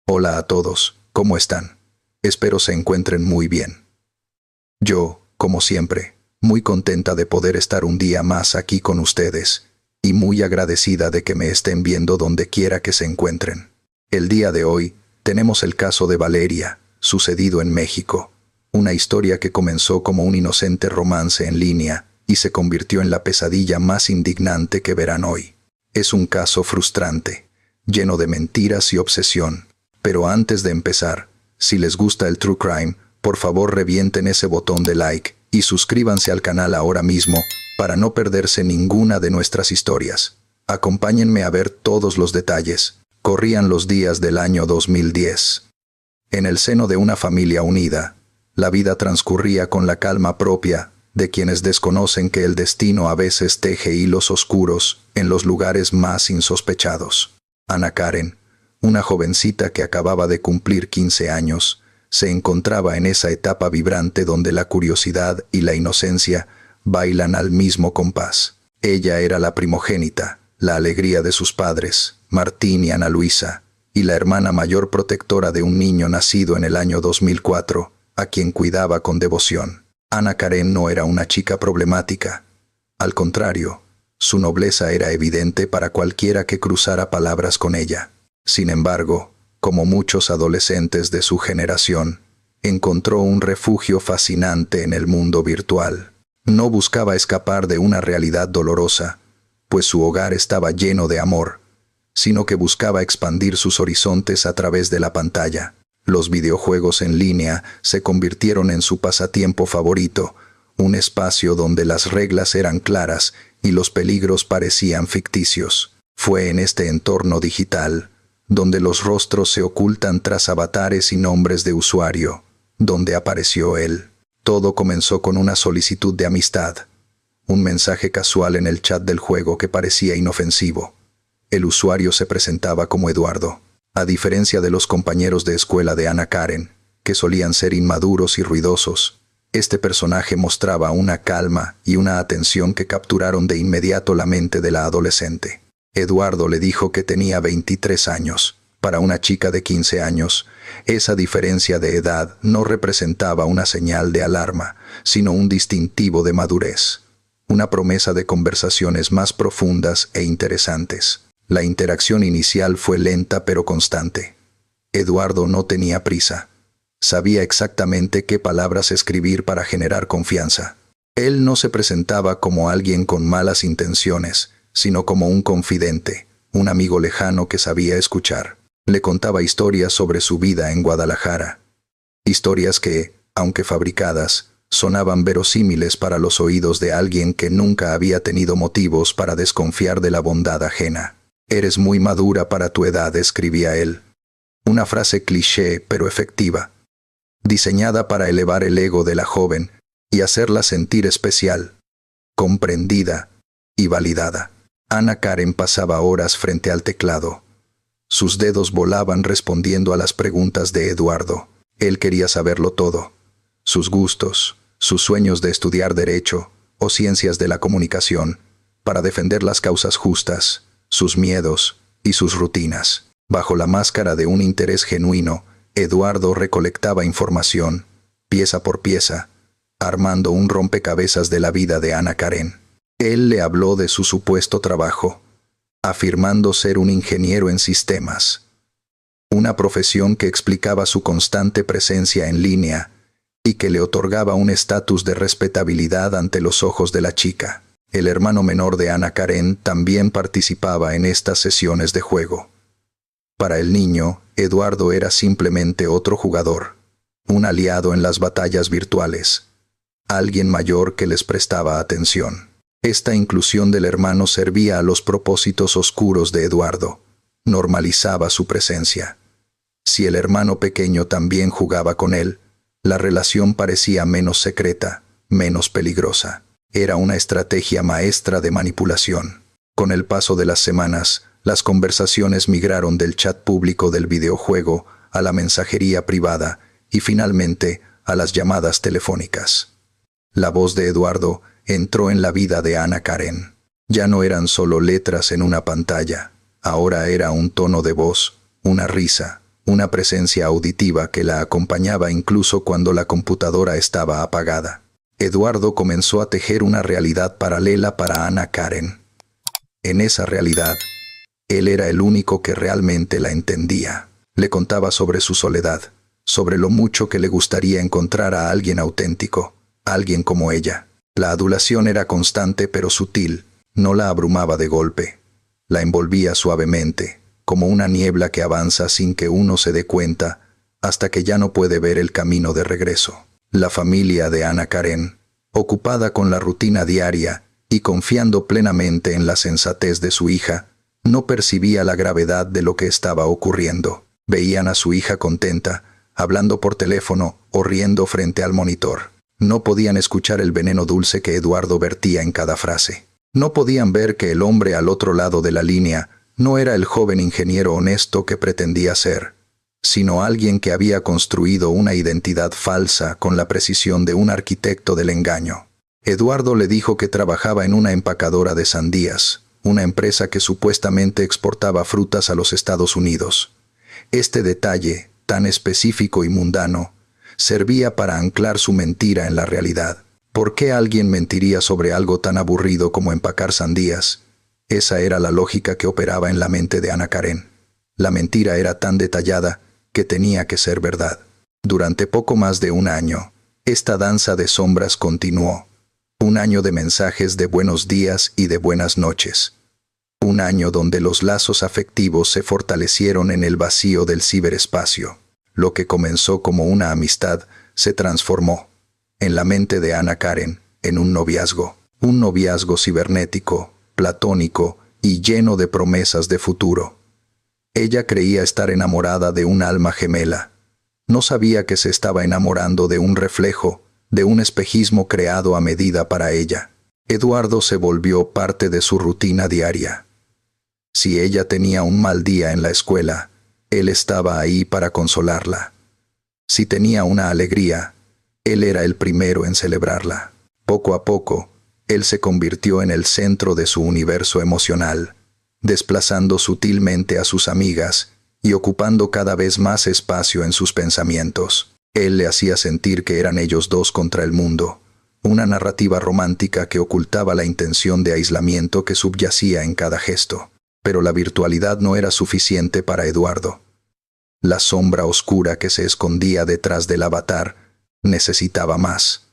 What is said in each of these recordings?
Hola a todos, ¿cómo están? Espero se encuentren muy bien. Yo, como siempre, muy contenta de poder estar un día más aquí con ustedes, y muy agradecida de que me estén viendo donde quiera que se encuentren. El día de hoy, tenemos el caso de Valeria, sucedido en México, una historia que comenzó como un inocente romance en línea y se convirtió en la pesadilla más indignante que verán hoy. Es un caso frustrante, lleno de mentiras y obsesión. Pero antes de empezar, si les gusta el True Crime, por favor revienten ese botón de like y suscríbanse al canal ahora mismo para no perderse ninguna de nuestras historias. Acompáñenme a ver todos los detalles. Corrían los días del año 2010. En el seno de una familia unida, la vida transcurría con la calma propia de quienes desconocen que el destino a veces teje hilos oscuros en los lugares más insospechados. Ana Karen, una jovencita que acababa de cumplir 15 años, se encontraba en esa etapa vibrante donde la curiosidad y la inocencia bailan al mismo compás. Ella era la primogénita, la alegría de sus padres, Martín y Ana Luisa, y la hermana mayor protectora de un niño nacido en el año 2004, a quien cuidaba con devoción. Ana Karen no era una chica problemática. Al contrario, su nobleza era evidente para cualquiera que cruzara palabras con ella. Sin embargo, como muchos adolescentes de su generación, encontró un refugio fascinante en el mundo virtual. No buscaba escapar de una realidad dolorosa, pues su hogar estaba lleno de amor, sino que buscaba expandir sus horizontes a través de la pantalla. Los videojuegos en línea se convirtieron en su pasatiempo favorito, un espacio donde las reglas eran claras y los peligros parecían ficticios. Fue en este entorno digital donde los rostros se ocultan tras avatares y nombres de usuario, donde apareció él. Todo comenzó con una solicitud de amistad, un mensaje casual en el chat del juego que parecía inofensivo. El usuario se presentaba como Eduardo. A diferencia de los compañeros de escuela de Ana Karen, que solían ser inmaduros y ruidosos, este personaje mostraba una calma y una atención que capturaron de inmediato la mente de la adolescente. Eduardo le dijo que tenía 23 años. Para una chica de 15 años, esa diferencia de edad no representaba una señal de alarma, sino un distintivo de madurez, una promesa de conversaciones más profundas e interesantes. La interacción inicial fue lenta pero constante. Eduardo no tenía prisa. Sabía exactamente qué palabras escribir para generar confianza. Él no se presentaba como alguien con malas intenciones, sino como un confidente, un amigo lejano que sabía escuchar. Le contaba historias sobre su vida en Guadalajara. Historias que, aunque fabricadas, sonaban verosímiles para los oídos de alguien que nunca había tenido motivos para desconfiar de la bondad ajena. «Eres muy madura para tu edad», escribía él. Una frase cliché pero efectiva, diseñada para elevar el ego de la joven y hacerla sentir especial, comprendida y validada. Ana Karen pasaba horas frente al teclado. Sus dedos volaban respondiendo a las preguntas de Eduardo. Él quería saberlo todo: sus gustos, sus sueños de estudiar Derecho o Ciencias de la Comunicación, para defender las causas justas, sus miedos y sus rutinas. Bajo la máscara de un interés genuino, Eduardo recolectaba información, pieza por pieza, armando un rompecabezas de la vida de Ana Karen. Él le habló de su supuesto trabajo, afirmando ser un ingeniero en sistemas, una profesión que explicaba su constante presencia en línea y que le otorgaba un estatus de respetabilidad ante los ojos de la chica. El hermano menor de Ana Karen también participaba en estas sesiones de juego. Para el niño, Eduardo era simplemente otro jugador, un aliado en las batallas virtuales, alguien mayor que les prestaba atención. Esta inclusión del hermano servía a los propósitos oscuros de Eduardo. Normalizaba su presencia. Si el hermano pequeño también jugaba con él, la relación parecía menos secreta, menos peligrosa. Era una estrategia maestra de manipulación. Con el paso de las semanas, las conversaciones migraron del chat público del videojuego a la mensajería privada y finalmente a las llamadas telefónicas. La voz de Eduardo entró en la vida de Ana Karen. Ya no eran solo letras en una pantalla, ahora era un tono de voz, una risa, una presencia auditiva que la acompañaba incluso cuando la computadora estaba apagada. Eduardo comenzó a tejer una realidad paralela para Ana Karen. En esa realidad, él era el único que realmente la entendía. Le contaba sobre su soledad, sobre lo mucho que le gustaría encontrar a alguien auténtico, alguien como ella. La adulación era constante pero sutil, no la abrumaba de golpe. La envolvía suavemente, como una niebla que avanza sin que uno se dé cuenta, hasta que ya no puede ver el camino de regreso. La familia de Ana Karen, ocupada con la rutina diaria y confiando plenamente en la sensatez de su hija, no percibía la gravedad de lo que estaba ocurriendo. Veían a su hija contenta, hablando por teléfono o riendo frente al monitor. No podían escuchar el veneno dulce que Eduardo vertía en cada frase. No podían ver que el hombre al otro lado de la línea no era el joven ingeniero honesto que pretendía ser, sino alguien que había construido una identidad falsa con la precisión de un arquitecto del engaño. Eduardo le dijo que trabajaba en una empacadora de sandías, una empresa que supuestamente exportaba frutas a los Estados Unidos. Este detalle, tan específico y mundano, servía para anclar su mentira en la realidad. ¿Por qué alguien mentiría sobre algo tan aburrido como empacar sandías? Esa era la lógica que operaba en la mente de Ana Karen. La mentira era tan detallada que tenía que ser verdad. Durante poco más de un año, esta danza de sombras continuó. Un año de mensajes de buenos días y de buenas noches. Un año donde los lazos afectivos se fortalecieron en el vacío del ciberespacio. Lo que comenzó como una amistad se transformó, en la mente de Ana Karen, en un noviazgo cibernético, platónico y lleno de promesas de futuro. Ella creía estar enamorada de un alma gemela. No sabía que se estaba enamorando de un reflejo, de un espejismo creado a medida para ella. Eduardo se volvió parte de su rutina diaria. Si ella tenía un mal día en la escuela, él estaba ahí para consolarla. Si tenía una alegría, él era el primero en celebrarla. Poco a poco, él se convirtió en el centro de su universo emocional, desplazando sutilmente a sus amigas y ocupando cada vez más espacio en sus pensamientos. Él le hacía sentir que eran ellos dos contra el mundo, una narrativa romántica que ocultaba la intención de aislamiento que subyacía en cada gesto. Pero la virtualidad no era suficiente para Eduardo. La sombra oscura que se escondía detrás del avatar necesitaba más.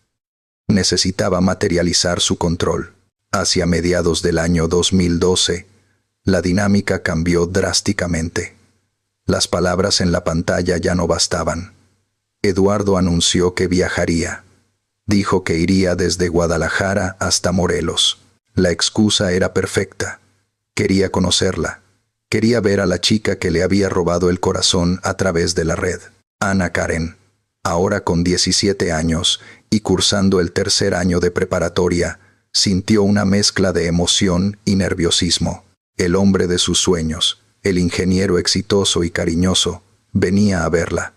Necesitaba materializar su control. Hacia mediados del año 2012, la dinámica cambió drásticamente. Las palabras en la pantalla ya no bastaban. Eduardo anunció que viajaría. Dijo que iría desde Guadalajara hasta Morelos. La excusa era perfecta. Quería conocerla. Quería ver a la chica que le había robado el corazón a través de la red. Ana Karen, ahora con 17 años y cursando el tercer año de preparatoria, sintió una mezcla de emoción y nerviosismo. El hombre de sus sueños, el ingeniero exitoso y cariñoso, venía a verla.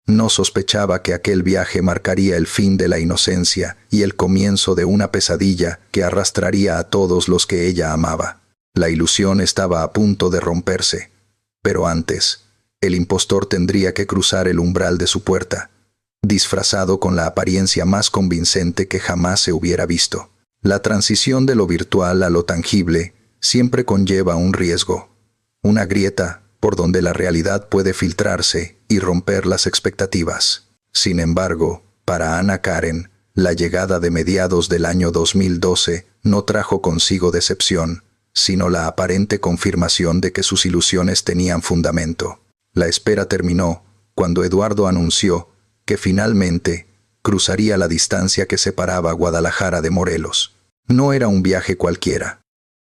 No sospechaba que aquel viaje marcaría el fin de la inocencia y el comienzo de una pesadilla que arrastraría a todos los que ella amaba. La ilusión estaba a punto de romperse, pero antes, el impostor tendría que cruzar el umbral de su puerta, disfrazado con la apariencia más convincente que jamás se hubiera visto. La transición de lo virtual a lo tangible siempre conlleva un riesgo, una grieta por donde la realidad puede filtrarse y romper las expectativas. Sin embargo, para Ana Karen, la llegada de mediados del año 2012 no trajo consigo decepción, sino la aparente confirmación de que sus ilusiones tenían fundamento. La espera terminó cuando Eduardo anunció que finalmente cruzaría la distancia que separaba Guadalajara de Morelos. No era un viaje cualquiera.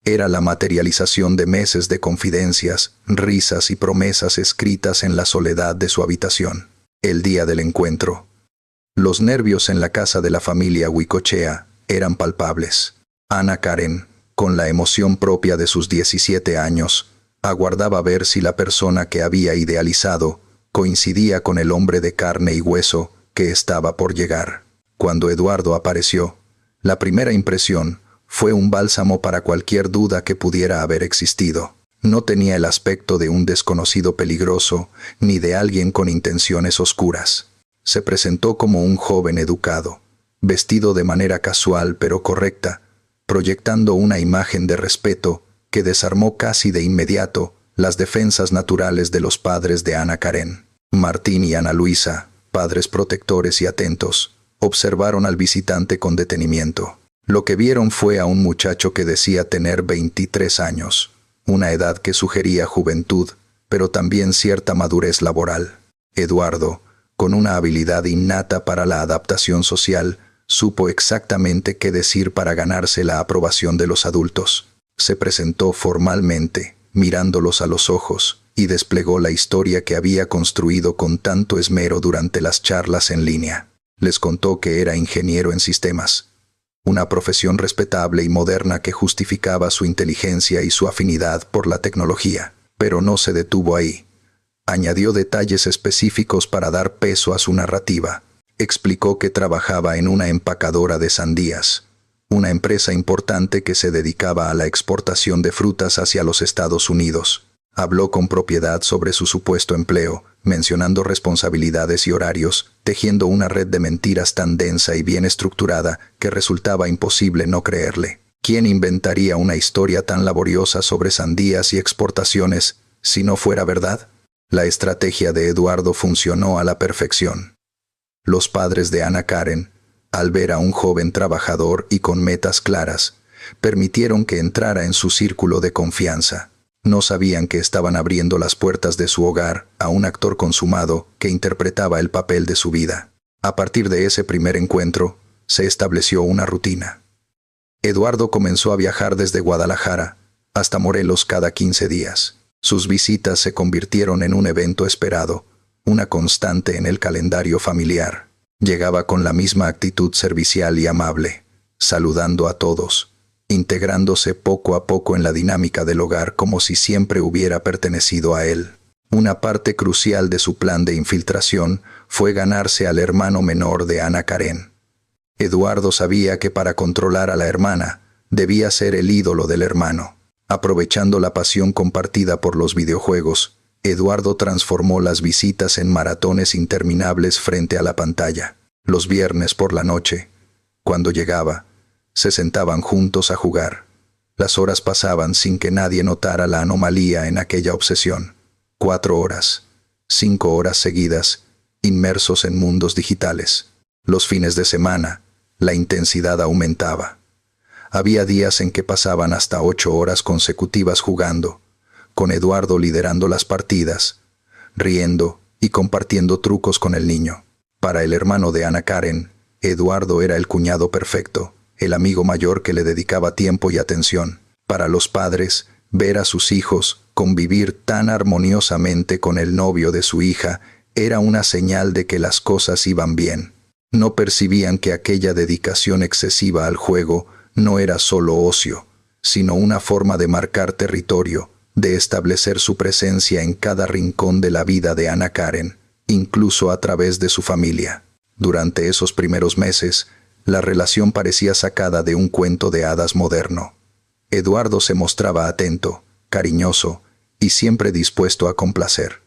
Era la materialización de meses de confidencias, risas y promesas escritas en la soledad de su habitación. El día del encuentro. Los nervios en la casa de la familia Huicochea eran palpables. Ana Karen, con la emoción propia de sus 17 años, aguardaba ver si la persona que había idealizado coincidía con el hombre de carne y hueso que estaba por llegar. Cuando Eduardo apareció, la primera impresión fue un bálsamo para cualquier duda que pudiera haber existido. No tenía el aspecto de un desconocido peligroso, ni de alguien con intenciones oscuras. Se presentó como un joven educado, vestido de manera casual pero correcta, proyectando una imagen de respeto que desarmó casi de inmediato las defensas naturales de los padres de Ana Karen. Martín y Ana Luisa, padres protectores y atentos, observaron al visitante con detenimiento. Lo que vieron fue a un muchacho que decía tener 23 años, una edad que sugería juventud, pero también cierta madurez laboral. Eduardo, con una habilidad innata para la adaptación social, supo exactamente qué decir para ganarse la aprobación de los adultos. Se presentó formalmente, mirándolos a los ojos, y desplegó la historia que había construido con tanto esmero durante las charlas en línea. Les contó que era ingeniero en sistemas, una profesión respetable y moderna que justificaba su inteligencia y su afinidad por la tecnología. Pero no se detuvo ahí. Añadió detalles específicos para dar peso a su narrativa. Explicó que trabajaba en una empacadora de sandías, una empresa importante que se dedicaba a la exportación de frutas hacia los Estados Unidos. Habló con propiedad sobre su supuesto empleo, mencionando responsabilidades y horarios, tejiendo una red de mentiras tan densa y bien estructurada que resultaba imposible no creerle. ¿Quién inventaría una historia tan laboriosa sobre sandías y exportaciones si no fuera verdad? La estrategia de Eduardo funcionó a la perfección. Los padres de Ana Karen, al ver a un joven trabajador y con metas claras, permitieron que entrara en su círculo de confianza. No sabían que estaban abriendo las puertas de su hogar a un actor consumado que interpretaba el papel de su vida. A partir de ese primer encuentro, se estableció una rutina. Eduardo comenzó a viajar desde Guadalajara hasta Morelos cada 15 días. Sus visitas se convirtieron en un evento esperado, una constante en el calendario familiar. Llegaba con la misma actitud servicial y amable, saludando a todos, integrándose poco a poco en la dinámica del hogar como si siempre hubiera pertenecido a él. Una parte crucial de su plan de infiltración fue ganarse al hermano menor de Ana Karen. Eduardo sabía que para controlar a la hermana, debía ser el ídolo del hermano. Aprovechando la pasión compartida por los videojuegos, Eduardo transformó las visitas en maratones interminables frente a la pantalla. Los viernes por la noche, cuando llegaba, se sentaban juntos a jugar. Las horas pasaban sin que nadie notara la anomalía en aquella obsesión. 4 horas, 5 horas seguidas, inmersos en mundos digitales. Los fines de semana, la intensidad aumentaba. Había días en que pasaban hasta 8 horas consecutivas jugando, con Eduardo liderando las partidas, riendo y compartiendo trucos con el niño. Para el hermano de Ana Karen, Eduardo era el cuñado perfecto, el amigo mayor que le dedicaba tiempo y atención. Para los padres, ver a sus hijos convivir tan armoniosamente con el novio de su hija era una señal de que las cosas iban bien. No percibían que aquella dedicación excesiva al juego no era solo ocio, sino una forma de marcar territorio, de establecer su presencia en cada rincón de la vida de Ana Karen, incluso a través de su familia. Durante esos primeros meses, la relación parecía sacada de un cuento de hadas moderno. Eduardo se mostraba atento, cariñoso y siempre dispuesto a complacer.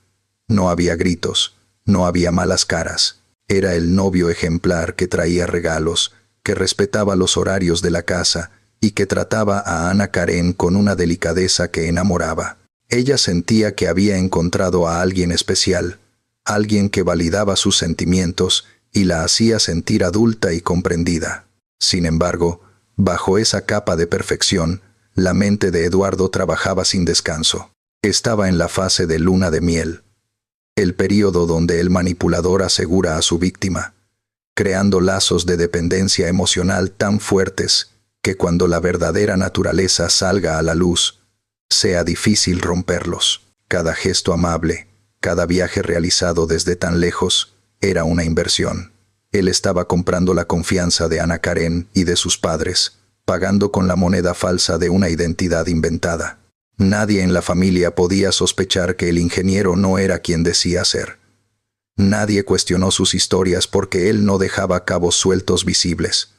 No había gritos, no había malas caras. Era el novio ejemplar que traía regalos, que respetaba los horarios de la casa y que trataba a Ana Karen con una delicadeza que enamoraba. Ella sentía que había encontrado a alguien especial, alguien que validaba sus sentimientos y la hacía sentir adulta y comprendida. Sin embargo, bajo esa capa de perfección, la mente de Eduardo trabajaba sin descanso. Estaba en la fase de luna de miel, el período donde el manipulador asegura a su víctima, creando lazos de dependencia emocional tan fuertes que cuando la verdadera naturaleza salga a la luz, sea difícil romperlos. Cada gesto amable, cada viaje realizado desde tan lejos, era una inversión. Él estaba comprando la confianza de Ana Karen y de sus padres, pagando con la moneda falsa de una identidad inventada. Nadie en la familia podía sospechar que el ingeniero no era quien decía ser. Nadie cuestionó sus historias porque él no dejaba cabos sueltos visibles.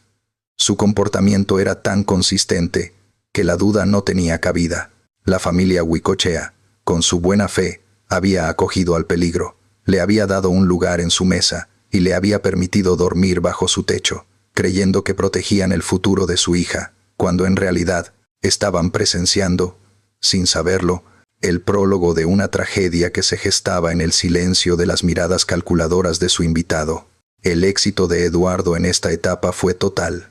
Su comportamiento era tan consistente que la duda no tenía cabida. La familia Huicochea, con su buena fe, había acogido al peligro, le había dado un lugar en su mesa y le había permitido dormir bajo su techo, creyendo que protegían el futuro de su hija, cuando en realidad estaban presenciando, sin saberlo, el prólogo de una tragedia que se gestaba en el silencio de las miradas calculadoras de su invitado. El éxito de Eduardo en esta etapa fue total.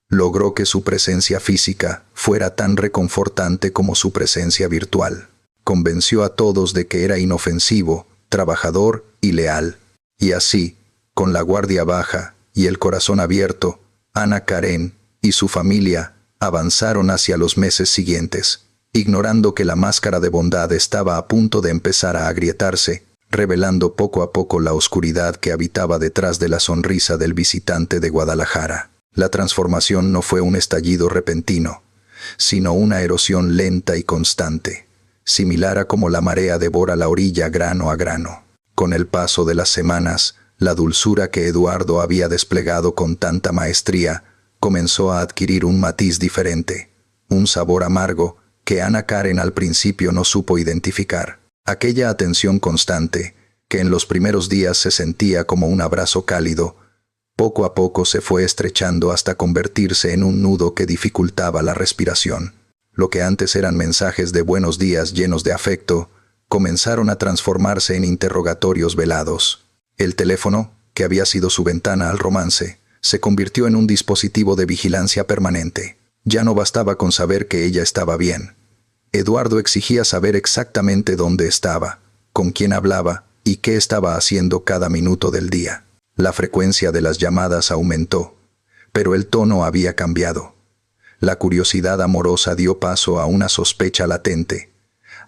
Logró que su presencia física fuera tan reconfortante como su presencia virtual. Convenció a todos de que era inofensivo, trabajador y leal. Y así, con la guardia baja y el corazón abierto, Ana Karen y su familia avanzaron hacia los meses siguientes, ignorando que la máscara de bondad estaba a punto de empezar a agrietarse, revelando poco a poco la oscuridad que habitaba detrás de la sonrisa del visitante de Guadalajara. La transformación no fue un estallido repentino, sino una erosión lenta y constante, similar a como la marea devora la orilla grano a grano. Con el paso de las semanas, la dulzura que Eduardo había desplegado con tanta maestría comenzó a adquirir un matiz diferente, un sabor amargo que Ana Karen al principio no supo identificar. Aquella atención constante, que en los primeros días se sentía como un abrazo cálido, poco a poco se fue estrechando hasta convertirse en un nudo que dificultaba la respiración. Lo que antes eran mensajes de buenos días llenos de afecto, comenzaron a transformarse en interrogatorios velados. El teléfono, que había sido su ventana al romance, se convirtió en un dispositivo de vigilancia permanente. Ya no bastaba con saber que ella estaba bien. Eduardo exigía saber exactamente dónde estaba, con quién hablaba y qué estaba haciendo cada minuto del día. La frecuencia de las llamadas aumentó, pero el tono había cambiado. La curiosidad amorosa dio paso a una sospecha latente,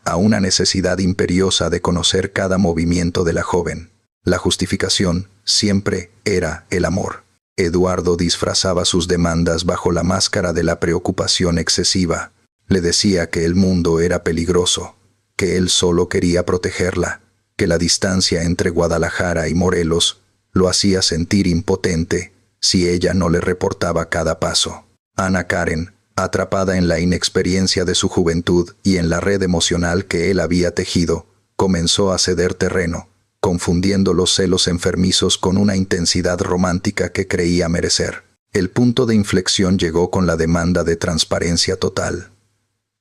a una necesidad imperiosa de conocer cada movimiento de la joven. La justificación siempre era el amor. Eduardo disfrazaba sus demandas bajo la máscara de la preocupación excesiva. Le decía que el mundo era peligroso, que él solo quería protegerla, que la distancia entre Guadalajara y Morelos lo hacía sentir impotente si ella no le reportaba cada paso. Ana Karen, atrapada en la inexperiencia de su juventud y en la red emocional que él había tejido, comenzó a ceder terreno, confundiendo los celos enfermizos con una intensidad romántica que creía merecer. El punto de inflexión llegó con la demanda de transparencia total.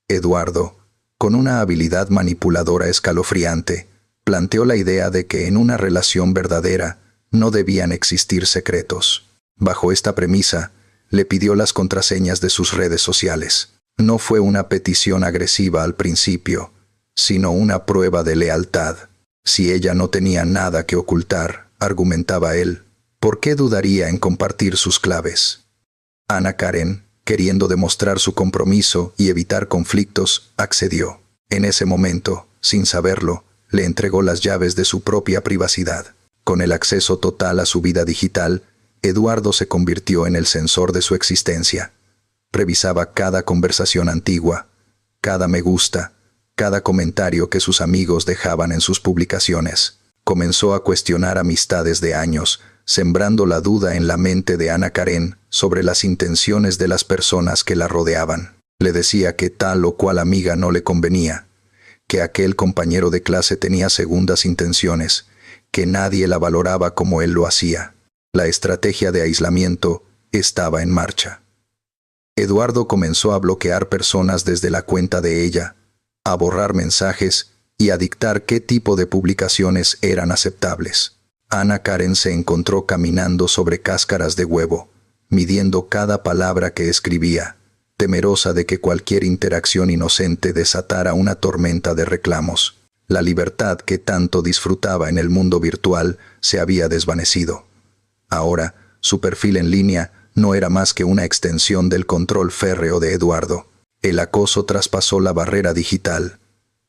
Eduardo, con una habilidad manipuladora escalofriante, planteó la idea de que en una relación verdadera no debían existir secretos. Bajo esta premisa, le pidió las contraseñas de sus redes sociales. No fue una petición agresiva al principio, sino una prueba de lealtad. Si ella no tenía nada que ocultar, argumentaba él, ¿por qué dudaría en compartir sus claves? Ana Karen, queriendo demostrar su compromiso y evitar conflictos, accedió. En ese momento, sin saberlo, le entregó las llaves de su propia privacidad. Con el acceso total a su vida digital, Eduardo se convirtió en el censor de su existencia. Revisaba cada conversación antigua, cada me gusta, cada comentario que sus amigos dejaban en sus publicaciones. Comenzó a cuestionar amistades de años, sembrando la duda en la mente de Ana Karen sobre las intenciones de las personas que la rodeaban. Le decía que tal o cual amiga no le convenía, que aquel compañero de clase tenía segundas intenciones, que nadie la valoraba como él lo hacía. La estrategia de aislamiento estaba en marcha. Eduardo comenzó a bloquear personas desde la cuenta de ella, a borrar mensajes y a dictar qué tipo de publicaciones eran aceptables. Ana Karen se encontró caminando sobre cáscaras de huevo, midiendo cada palabra que escribía, temerosa de que cualquier interacción inocente desatara una tormenta de reclamos. La libertad que tanto disfrutaba en el mundo virtual se había desvanecido. Ahora, su perfil en línea no era más que una extensión del control férreo de Eduardo. El acoso traspasó la barrera digital.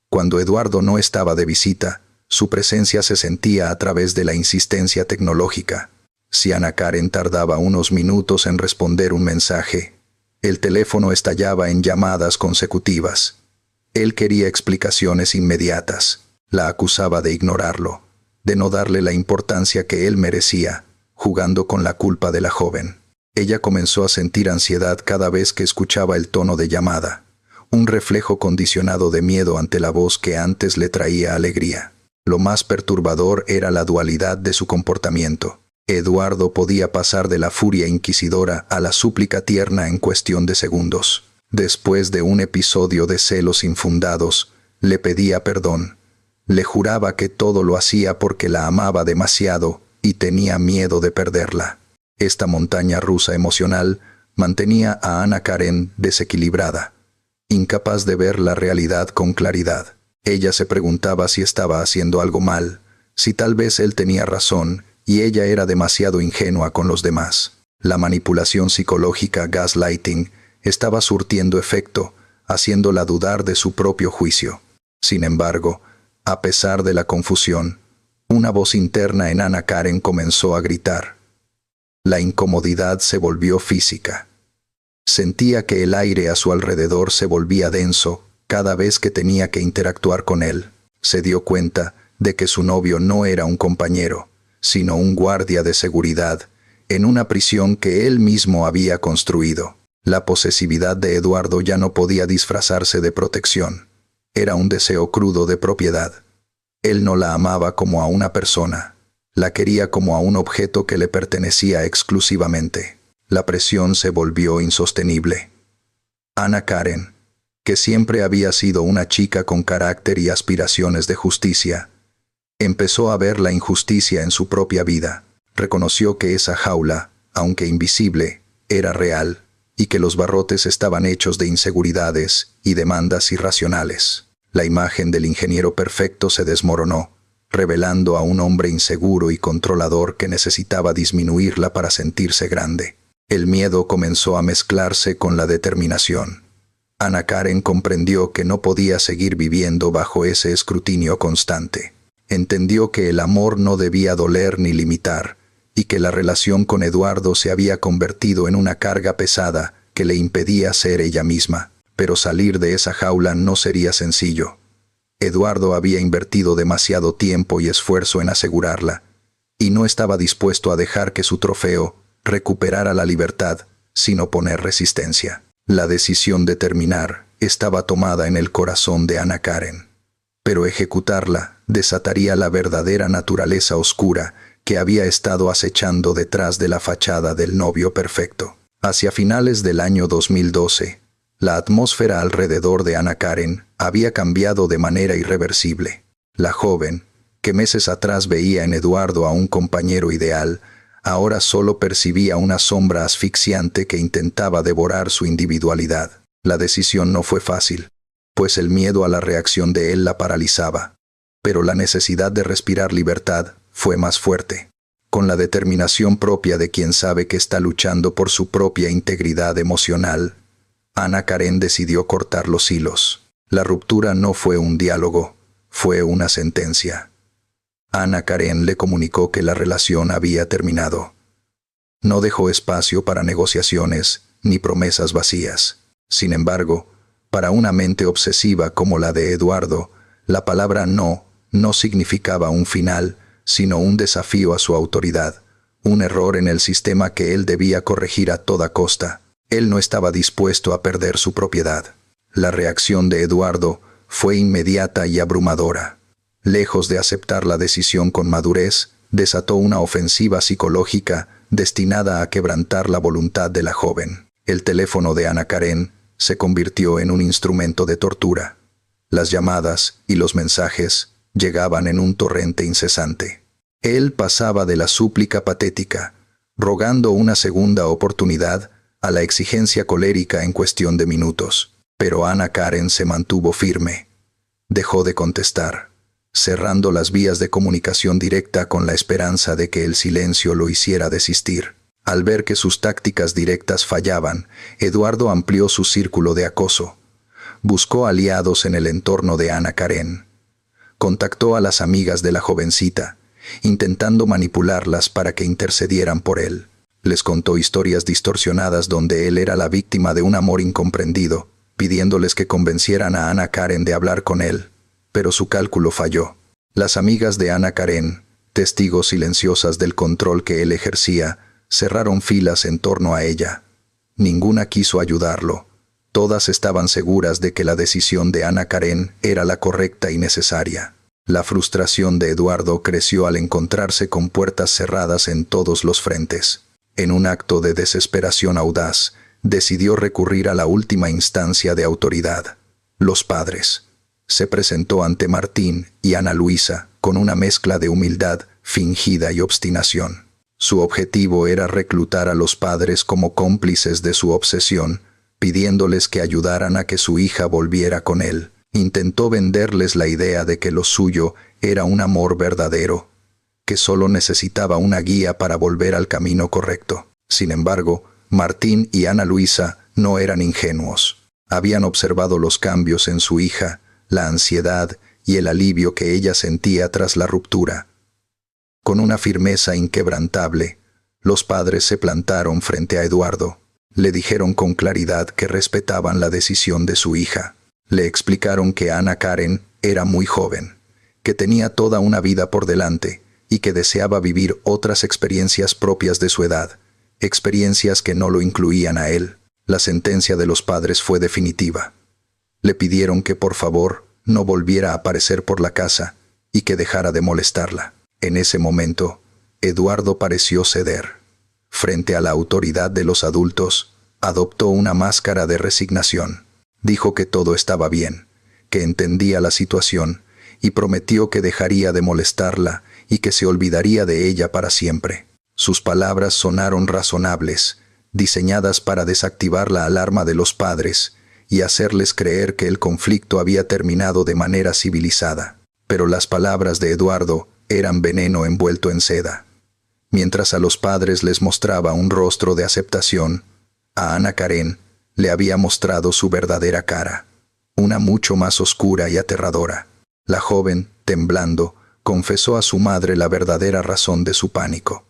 Cuando Eduardo no estaba de visita, su presencia se sentía a través de la insistencia tecnológica. Si Ana Karen tardaba unos minutos en responder un mensaje, el teléfono estallaba en llamadas consecutivas. Él quería explicaciones inmediatas. La acusaba de ignorarlo, de no darle la importancia que él merecía, jugando con la culpa de la joven. Ella comenzó a sentir ansiedad cada vez que escuchaba el tono de llamada, un reflejo condicionado de miedo ante la voz que antes le traía alegría. Lo más perturbador era la dualidad de su comportamiento. Eduardo podía pasar de la furia inquisidora a la súplica tierna en cuestión de segundos. Después de un episodio de celos infundados, le pedía perdón. Le juraba que todo lo hacía porque la amaba demasiado y tenía miedo de perderla. Esta montaña rusa emocional mantenía a Ana Karen desequilibrada, incapaz de ver la realidad con claridad. Ella se preguntaba si estaba haciendo algo mal, si tal vez él tenía razón y ella era demasiado ingenua con los demás. La manipulación psicológica gaslighting estaba surtiendo efecto, haciéndola dudar de su propio juicio. Sin embargo, a pesar de la confusión, una voz interna en Ana Karen comenzó a gritar. La incomodidad se volvió física. Sentía que el aire a su alrededor se volvía denso cada vez que tenía que interactuar con él. Se dio cuenta de que su novio no era un compañero, sino un guardia de seguridad, en una prisión que él mismo había construido. La posesividad de Eduardo ya no podía disfrazarse de protección. Era un deseo crudo de propiedad. Él no la amaba como a una persona. La quería como a un objeto que le pertenecía exclusivamente. La presión se volvió insostenible. Ana Karen, que siempre había sido una chica con carácter y aspiraciones de justicia, empezó a ver la injusticia en su propia vida. Reconoció que esa jaula, aunque invisible, era real, y que los barrotes estaban hechos de inseguridades y demandas irracionales. La imagen del ingeniero perfecto se desmoronó, revelando a un hombre inseguro y controlador que necesitaba disminuirla para sentirse grande. El miedo comenzó a mezclarse con la determinación. Ana Karen comprendió que no podía seguir viviendo bajo ese escrutinio constante. Entendió que el amor no debía doler ni limitar, y que la relación con Eduardo se había convertido en una carga pesada que le impedía ser ella misma. Pero salir de esa jaula no sería sencillo. Eduardo había invertido demasiado tiempo y esfuerzo en asegurarla, y no estaba dispuesto a dejar que su trofeo recuperara la libertad sin oponer resistencia. La decisión de terminar estaba tomada en el corazón de Ana Karen, pero ejecutarla desataría la verdadera naturaleza oscura que había estado acechando detrás de la fachada del novio perfecto. Hacia finales del año 2012, la atmósfera alrededor de Ana Karen había cambiado de manera irreversible. La joven, que meses atrás veía en Eduardo a un compañero ideal, ahora solo percibía una sombra asfixiante que intentaba devorar su individualidad. La decisión no fue fácil, pues el miedo a la reacción de él la paralizaba. Pero la necesidad de respirar libertad fue más fuerte. Con la determinación propia de quien sabe que está luchando por su propia integridad emocional, Ana Karen decidió cortar los hilos. La ruptura no fue un diálogo, fue una sentencia. Ana Karen le comunicó que la relación había terminado. No dejó espacio para negociaciones ni promesas vacías. Sin embargo, para una mente obsesiva como la de Eduardo, la palabra no significaba un final, sino un desafío a su autoridad, un error en el sistema que él debía corregir a toda costa. Él no estaba dispuesto a perder su propiedad. La reacción de Eduardo fue inmediata y abrumadora. Lejos de aceptar la decisión con madurez, desató una ofensiva psicológica destinada a quebrantar la voluntad de la joven. El teléfono de Ana Karen se convirtió en un instrumento de tortura. Las llamadas y los mensajes llegaban en un torrente incesante. Él pasaba de la súplica patética, rogando una segunda oportunidad, a la exigencia colérica en cuestión de minutos. Pero Ana Karen se mantuvo firme. Dejó de contestar, cerrando las vías de comunicación directa con la esperanza de que el silencio lo hiciera desistir. Al ver que sus tácticas directas fallaban, Eduardo amplió su círculo de acoso. Buscó aliados en el entorno de Ana Karen. Contactó a las amigas de la jovencita, intentando manipularlas para que intercedieran por él. Les contó historias distorsionadas donde él era la víctima de un amor incomprendido, pidiéndoles que convencieran a Ana Karen de hablar con él. Pero su cálculo falló. Las amigas de Ana Karen, testigos silenciosas del control que él ejercía, cerraron filas en torno a ella. Ninguna quiso ayudarlo, Todas estaban seguras de que la decisión de Ana Karen era la correcta y necesaria. La frustración de Eduardo creció al encontrarse con puertas cerradas en todos los frentes. En un acto de desesperación audaz, decidió recurrir a la última instancia de autoridad, los padres. Se presentó ante Martín y Ana Luisa con una mezcla de humildad fingida y obstinación. Su objetivo era reclutar a los padres como cómplices de su obsesión, pidiéndoles que ayudaran a que su hija volviera con él. Intentó venderles la idea de que lo suyo era un amor verdadero, que solo necesitaba una guía para volver al camino correcto. Sin embargo, Martín y Ana Luisa no eran ingenuos. Habían observado los cambios en su hija, la ansiedad y el alivio que ella sentía tras la ruptura. Con una firmeza inquebrantable, los padres se plantaron frente a Eduardo. Le dijeron con claridad que respetaban la decisión de su hija. Le explicaron que Ana Karen era muy joven, que tenía toda una vida por delante y que deseaba vivir otras experiencias propias de su edad, experiencias que no lo incluían a él. La sentencia de los padres fue definitiva. Le pidieron que por favor no volviera a aparecer por la casa y que dejara de molestarla. En ese momento, Eduardo pareció ceder. Frente a la autoridad de los adultos, adoptó una máscara de resignación. Dijo que todo estaba bien, que entendía la situación y prometió que dejaría de molestarla y que se olvidaría de ella para siempre. Sus palabras sonaron razonables, diseñadas para desactivar la alarma de los padres y hacerles creer que el conflicto había terminado de manera civilizada. Pero las palabras de Eduardo eran veneno envuelto en seda. Mientras a los padres les mostraba un rostro de aceptación, a Ana Karen le había mostrado su verdadera cara, una mucho más oscura y aterradora. La joven, temblando, confesó a su madre la verdadera razón de su pánico.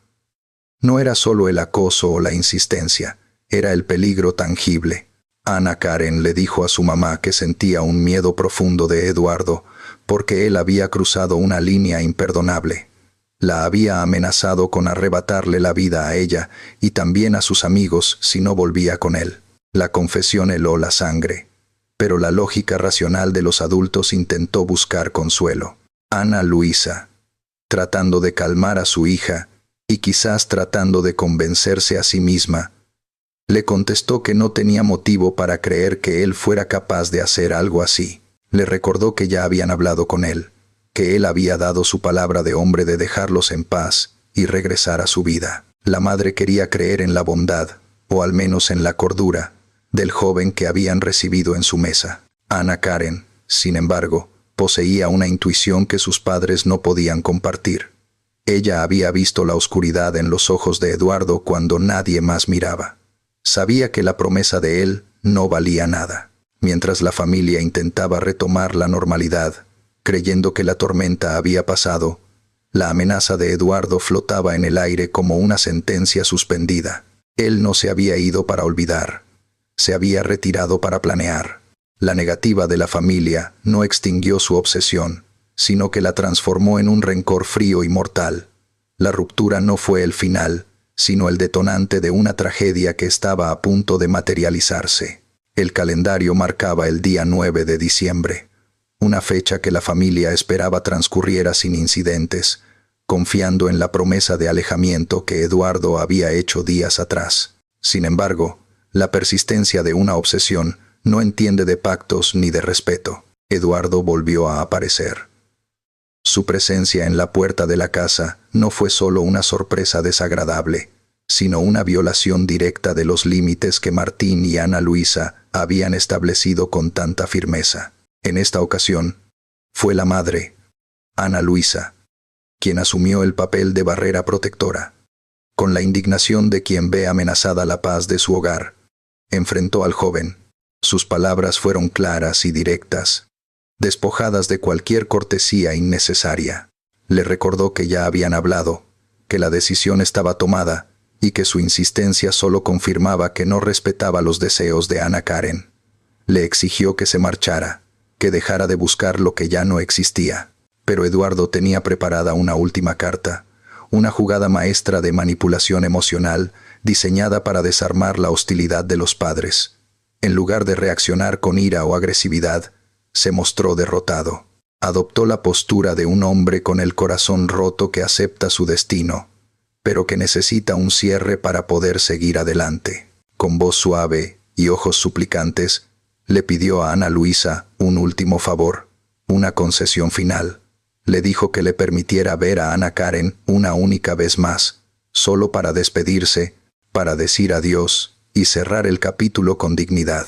No era solo el acoso o la insistencia, era el peligro tangible. Ana Karen le dijo a su mamá que sentía un miedo profundo de Eduardo, porque él había cruzado una línea imperdonable. La había amenazado con arrebatarle la vida a ella y también a sus amigos si no volvía con él. La confesión heló la sangre, pero la lógica racional de los adultos intentó buscar consuelo. Ana Luisa, tratando de calmar a su hija y quizás tratando de convencerse a sí misma, le contestó que no tenía motivo para creer que él fuera capaz de hacer algo así. Le recordó que ya habían hablado con él, que él había dado su palabra de hombre de dejarlos en paz y regresar a su vida. La madre quería creer en la bondad, o al menos en la cordura, del joven que habían recibido en su mesa. Ana Karen, sin embargo, poseía una intuición que sus padres no podían compartir. Ella había visto la oscuridad en los ojos de Eduardo cuando nadie más miraba. Sabía que la promesa de él no valía nada. Mientras la familia intentaba retomar la normalidad, creyendo que la tormenta había pasado, la amenaza de Eduardo flotaba en el aire como una sentencia suspendida. Él no se había ido para olvidar, se había retirado para planear. La negativa de la familia no extinguió su obsesión, sino que la transformó en un rencor frío y mortal. La ruptura no fue el final, sino el detonante de una tragedia que estaba a punto de materializarse. El calendario marcaba el día 9 de diciembre, una fecha que la familia esperaba transcurriera sin incidentes, confiando en la promesa de alejamiento que Eduardo había hecho días atrás. Sin embargo, la persistencia de una obsesión no entiende de pactos ni de respeto. Eduardo volvió a aparecer. Su presencia en la puerta de la casa no fue solo una sorpresa desagradable, sino una violación directa de los límites que Martín y Ana Luisa habían establecido con tanta firmeza. En esta ocasión, fue la madre, Ana Luisa, quien asumió el papel de barrera protectora. Con la indignación de quien ve amenazada la paz de su hogar, enfrentó al joven. Sus palabras fueron claras y directas, despojadas de cualquier cortesía innecesaria. Le recordó que ya habían hablado, que la decisión estaba tomada y que su insistencia solo confirmaba que no respetaba los deseos de Ana Karen. Le exigió que se marchara, que dejara de buscar lo que ya no existía. Pero Eduardo tenía preparada una última carta, una jugada maestra de manipulación emocional diseñada para desarmar la hostilidad de los padres. En lugar de reaccionar con ira o agresividad, se mostró derrotado. Adoptó la postura de un hombre con el corazón roto que acepta su destino, pero que necesita un cierre para poder seguir adelante. Con voz suave y ojos suplicantes, le pidió a Ana Luisa un último favor, una concesión final. Le dijo que le permitiera ver a Ana Karen una única vez más, solo para despedirse, para decir adiós y cerrar el capítulo con dignidad.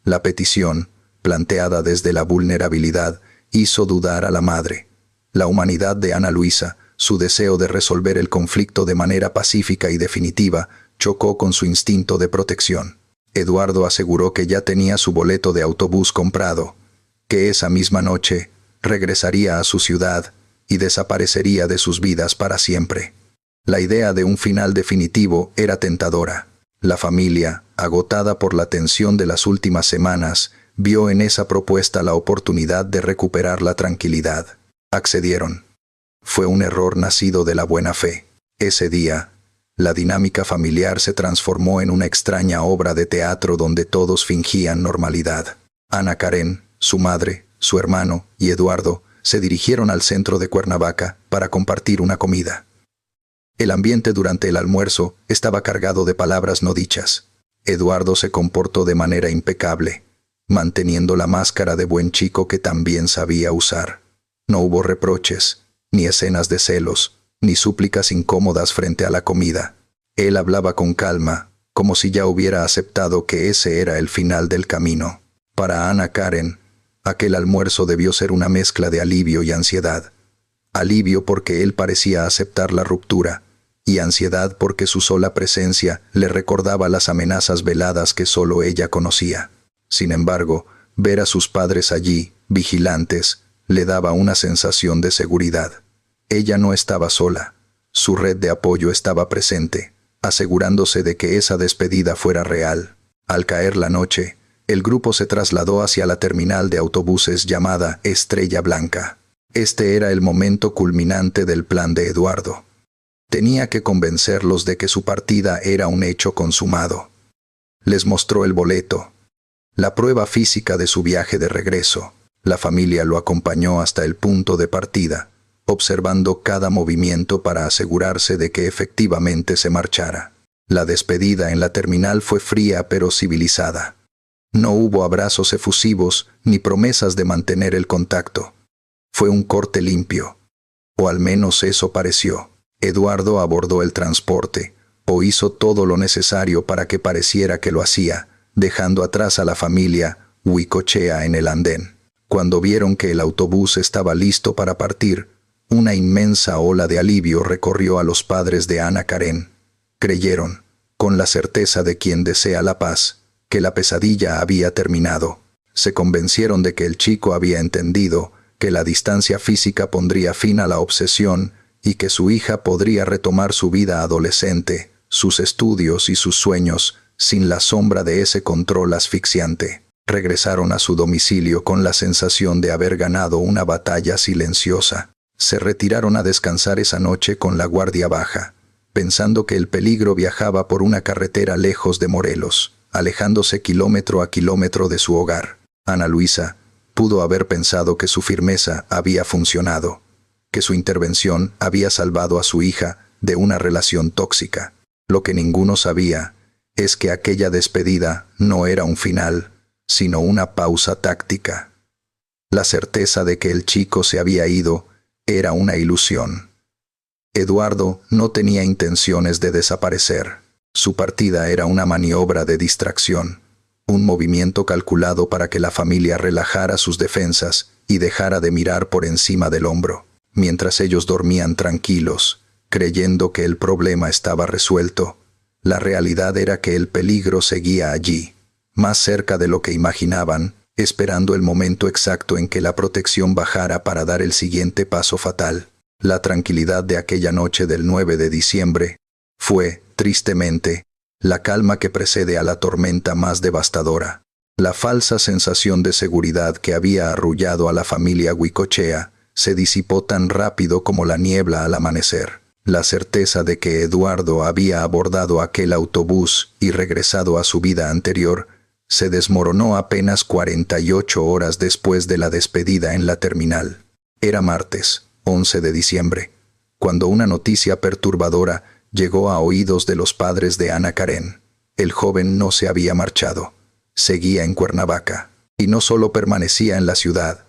La petición, planteada desde la vulnerabilidad, hizo dudar a la madre. La humanidad de Ana Luisa, su deseo de resolver el conflicto de manera pacífica y definitiva, chocó con su instinto de protección. Eduardo aseguró que ya tenía su boleto de autobús comprado, que esa misma noche regresaría a su ciudad y desaparecería de sus vidas para siempre. La idea de un final definitivo era tentadora. La familia, agotada por la tensión de las últimas semanas, vio en esa propuesta la oportunidad de recuperar la tranquilidad. Accedieron. Fue un error nacido de la buena fe. Ese día, la dinámica familiar se transformó en una extraña obra de teatro donde todos fingían normalidad. Ana Karen, su madre, su hermano y Eduardo se dirigieron al centro de Cuernavaca para compartir una comida. El ambiente durante el almuerzo estaba cargado de palabras no dichas. Eduardo se comportó de manera impecable, manteniendo la máscara de buen chico que también sabía usar. No hubo reproches, ni escenas de celos, ni súplicas incómodas frente a la comida. Él hablaba con calma, como si ya hubiera aceptado que ese era el final del camino. Para Ana Karen, aquel almuerzo debió ser una mezcla de alivio y ansiedad. Alivio porque él parecía aceptar la ruptura, y ansiedad porque su sola presencia le recordaba las amenazas veladas que solo ella conocía. Sin embargo, ver a sus padres allí, vigilantes, le daba una sensación de seguridad. Ella no estaba sola. Su red de apoyo estaba presente, asegurándose de que esa despedida fuera real. Al caer la noche, el grupo se trasladó hacia la terminal de autobuses llamada Estrella Blanca. Este era el momento culminante del plan de Eduardo. Tenía que convencerlos de que su partida era un hecho consumado. Les mostró el boleto, la prueba física de su viaje de regreso. La familia lo acompañó hasta el punto de partida, observando cada movimiento para asegurarse de que efectivamente se marchara. La despedida en la terminal fue fría pero civilizada. No hubo abrazos efusivos ni promesas de mantener el contacto. Fue un corte limpio, o al menos eso pareció. Eduardo abordó el transporte, o hizo todo lo necesario para que pareciera que lo hacía, dejando atrás a la familia Huicochea en el andén. Cuando vieron que el autobús estaba listo para partir, una inmensa ola de alivio recorrió a los padres de Ana Karen. Creyeron, con la certeza de quien desea la paz, que la pesadilla había terminado. Se convencieron de que el chico había entendido que la distancia física pondría fin a la obsesión y que su hija podría retomar su vida adolescente, sus estudios y sus sueños, sin la sombra de ese control asfixiante. Regresaron a su domicilio con la sensación de haber ganado una batalla silenciosa. Se retiraron a descansar esa noche con la guardia baja, pensando que el peligro viajaba por una carretera lejos de Morelos, alejándose kilómetro a kilómetro de su hogar. Ana Luisa pudo haber pensado que su firmeza había funcionado, que su intervención había salvado a su hija de una relación tóxica. Lo que ninguno sabía es que aquella despedida no era un final, sino una pausa táctica. La certeza de que el chico se había ido era una ilusión. Eduardo no tenía intenciones de desaparecer. Su partida era una maniobra de distracción, un movimiento calculado para que la familia relajara sus defensas y dejara de mirar por encima del hombro. Mientras ellos dormían tranquilos, creyendo que el problema estaba resuelto, la realidad era que el peligro seguía allí, más cerca de lo que imaginaban, esperando el momento exacto en que la protección bajara para dar el siguiente paso fatal. La tranquilidad de aquella noche del 9 de diciembre fue, tristemente, la calma que precede a la tormenta más devastadora. La falsa sensación de seguridad que había arrullado a la familia Huicochea se disipó tan rápido como la niebla al amanecer. La certeza de que Eduardo había abordado aquel autobús y regresado a su vida anterior se desmoronó apenas 48 horas después de la despedida en la terminal. Era martes, 11 de diciembre, cuando una noticia perturbadora llegó a oídos de los padres de Ana Karen. El joven no se había marchado, seguía en Cuernavaca, y no solo permanecía en la ciudad,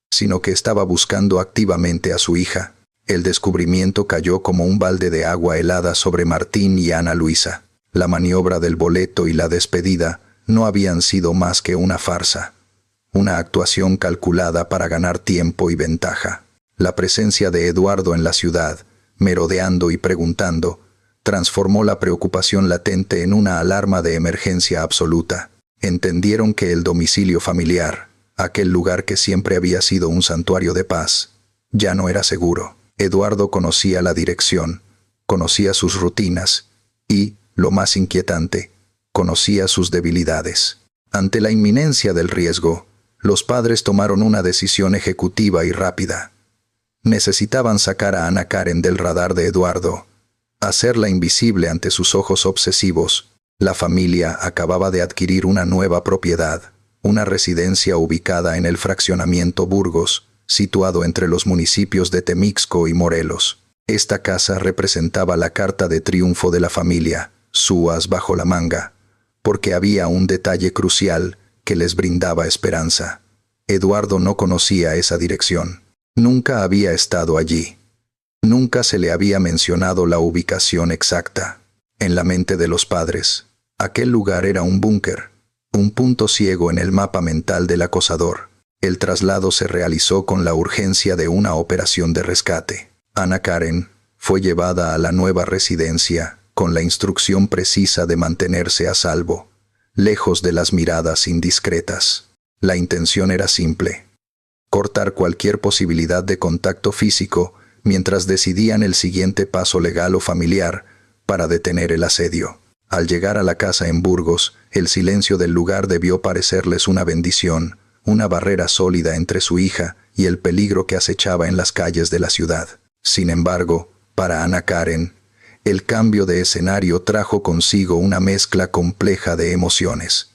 sino que estaba buscando activamente a su hija. El descubrimiento cayó como un balde de agua helada sobre Martín y Ana Luisa. La maniobra del boleto y la despedida no habían sido más que una farsa, una actuación calculada para ganar tiempo y ventaja. La presencia de Eduardo en la ciudad, merodeando y preguntando, transformó la preocupación latente en una alarma de emergencia absoluta. Entendieron que el domicilio familiar, aquel lugar que siempre había sido un santuario de paz, ya no era seguro. Eduardo conocía la dirección, conocía sus rutinas y, lo más inquietante, conocía sus debilidades. Ante la inminencia del riesgo, los padres tomaron una decisión ejecutiva y rápida. Necesitaban sacar a Ana Karen del radar de Eduardo, hacerla invisible ante sus ojos obsesivos. La familia acababa de adquirir una nueva propiedad, una residencia ubicada en el fraccionamiento Burgos, situado entre los municipios de Temixco y Morelos. Esta casa representaba la carta de triunfo de la familia, su as bajo la manga, porque había un detalle crucial que les brindaba esperanza. Eduardo no conocía esa dirección. Nunca había estado allí. Nunca se le había mencionado la ubicación exacta. En la mente de los padres, aquel lugar era un búnker, un punto ciego en el mapa mental del acosador. El traslado se realizó con la urgencia de una operación de rescate. Ana Karen fue llevada a la nueva residencia con la instrucción precisa de mantenerse a salvo, lejos de las miradas indiscretas. La intención era simple: cortar cualquier posibilidad de contacto físico mientras decidían el siguiente paso legal o familiar para detener el asedio. Al llegar a la casa en Burgos, el silencio del lugar debió parecerles una bendición, una barrera sólida entre su hija y el peligro que acechaba en las calles de la ciudad. Sin embargo, para Ana Karen, el cambio de escenario trajo consigo una mezcla compleja de emociones.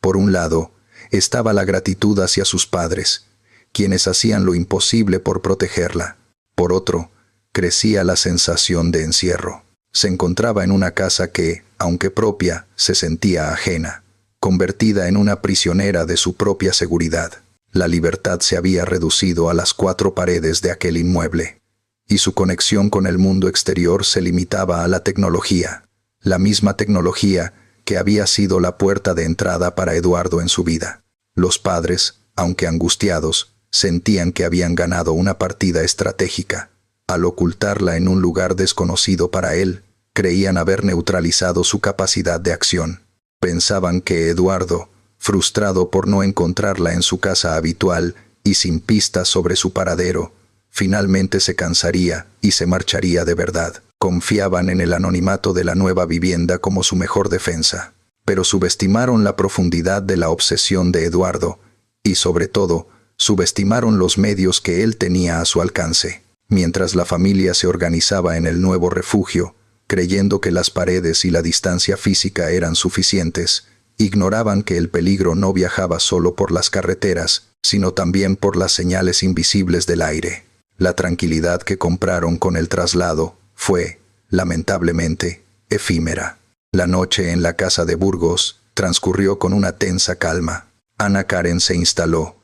Por un lado, estaba la gratitud hacia sus padres, quienes hacían lo imposible por protegerla. Por otro, crecía la sensación de encierro. Se encontraba en una casa que, aunque propia, se sentía ajena, convertida en una prisionera de su propia seguridad. La libertad se había reducido a las 4 paredes de aquel inmueble, y su conexión con el mundo exterior se limitaba a la tecnología, la misma tecnología que había sido la puerta de entrada para Eduardo en su vida. Los padres, aunque angustiados, sentían que habían ganado una partida estratégica. Al ocultarla en un lugar desconocido para él, creían haber neutralizado su capacidad de acción. Pensaban que Eduardo, frustrado por no encontrarla en su casa habitual y sin pistas sobre su paradero, finalmente se cansaría y se marcharía de verdad. Confiaban en el anonimato de la nueva vivienda como su mejor defensa, pero subestimaron la profundidad de la obsesión de Eduardo y, sobre todo, subestimaron los medios que él tenía a su alcance. Mientras la familia se organizaba en el nuevo refugio, creyendo que las paredes y la distancia física eran suficientes, ignoraban que el peligro no viajaba solo por las carreteras, sino también por las señales invisibles del aire. La tranquilidad que compraron con el traslado fue, lamentablemente, efímera. La noche en la casa de Burgos transcurrió con una tensa calma. Ana Karen se instaló,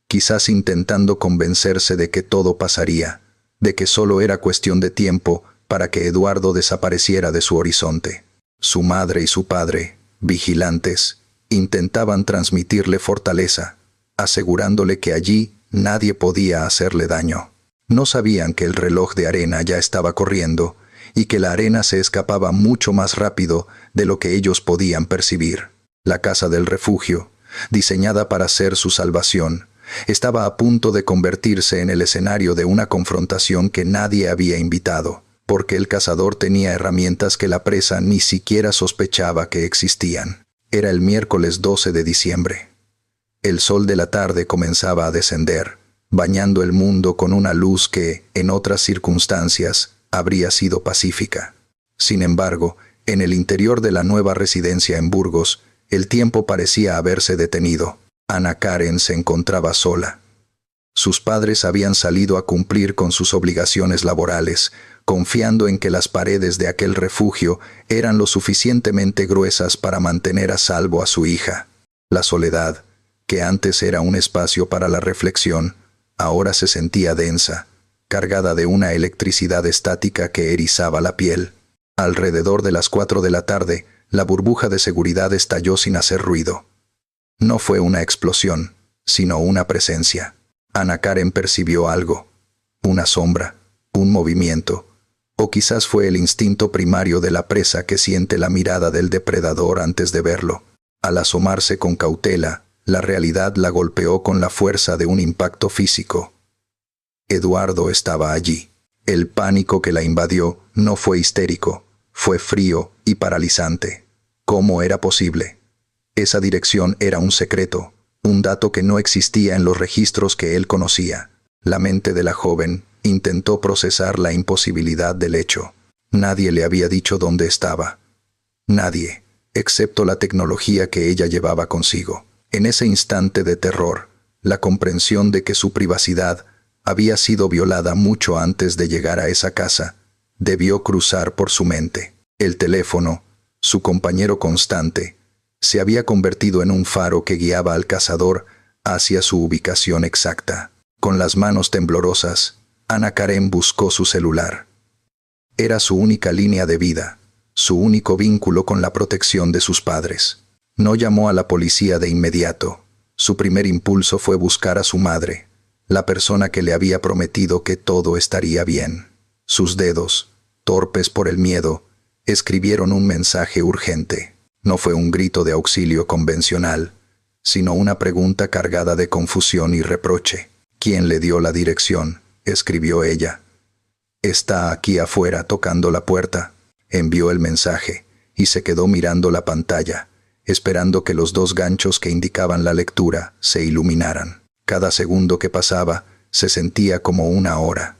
quizás intentando convencerse de que todo pasaría, de que solo era cuestión de tiempo para que Eduardo desapareciera de su horizonte. Su madre y su padre, vigilantes, intentaban transmitirle fortaleza, asegurándole que allí nadie podía hacerle daño. No sabían que el reloj de arena ya estaba corriendo y que la arena se escapaba mucho más rápido de lo que ellos podían percibir. La casa del refugio, diseñada para ser su salvación, estaba a punto de convertirse en el escenario de una confrontación que nadie había invitado, porque el cazador tenía herramientas que la presa ni siquiera sospechaba que existían. Era el miércoles 12 de diciembre. El sol de la tarde comenzaba a descender, bañando el mundo con una luz que, en otras circunstancias, habría sido pacífica. Sin embargo, en el interior de la nueva residencia en Burgos, El tiempo parecía haberse detenido. Ana Karen se encontraba sola. Sus padres habían salido a cumplir con sus obligaciones laborales, confiando en que las paredes de aquel refugio eran lo suficientemente gruesas para mantener a salvo a su hija. La soledad, que antes era un espacio para la reflexión, ahora se sentía densa, cargada de una electricidad estática que erizaba la piel. Alrededor de las 4 de la tarde, la burbuja de seguridad estalló sin hacer ruido. No fue una explosión, sino una presencia. Ana Karen percibió algo, una sombra, un movimiento, o quizás fue el instinto primario de la presa que siente la mirada del depredador antes de verlo. Al asomarse con cautela, la realidad la golpeó con la fuerza de un impacto físico. Eduardo estaba allí. El pánico que la invadió no fue histérico, fue frío y paralizante. ¿Cómo era posible? Esa dirección era un secreto, un dato que no existía en los registros que él conocía. La mente de la joven intentó procesar la imposibilidad del hecho. Nadie le había dicho dónde estaba. Nadie, excepto la tecnología que ella llevaba consigo. En ese instante de terror, la comprensión de que su privacidad había sido violada mucho antes de llegar a esa casa, debió cruzar por su mente. El teléfono, su compañero constante, se había convertido en un faro que guiaba al cazador hacia su ubicación exacta. Con las manos temblorosas, Ana Karen buscó su celular. Era su única línea de vida, su único vínculo con la protección de sus padres. No llamó a la policía de inmediato. Su primer impulso fue buscar a su madre, la persona que le había prometido que todo estaría bien. Sus dedos, torpes por el miedo, escribieron un mensaje urgente. No fue un grito de auxilio convencional, sino una pregunta cargada de confusión y reproche. ¿Quién le dio la dirección?, escribió ella. Está aquí afuera tocando la puerta. Envió el mensaje y se quedó mirando la pantalla, esperando que los 2 ganchos que indicaban la lectura se iluminaran. Cada segundo que pasaba se sentía como una hora.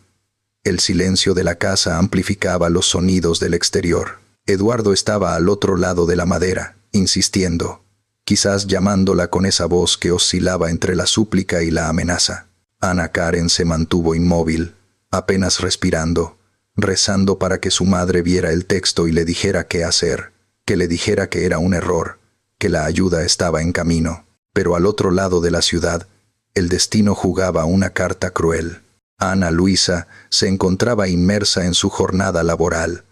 El silencio de la casa amplificaba los sonidos del exterior. Eduardo estaba al otro lado de la madera, insistiendo, quizás llamándola con esa voz que oscilaba entre la súplica y la amenaza. Ana Karen se mantuvo inmóvil, apenas respirando, rezando para que su madre viera el texto y le dijera qué hacer, que le dijera que era un error, que la ayuda estaba en camino. Pero al otro lado de la ciudad, el destino jugaba una carta cruel. Ana Luisa se encontraba inmersa en su jornada laboral.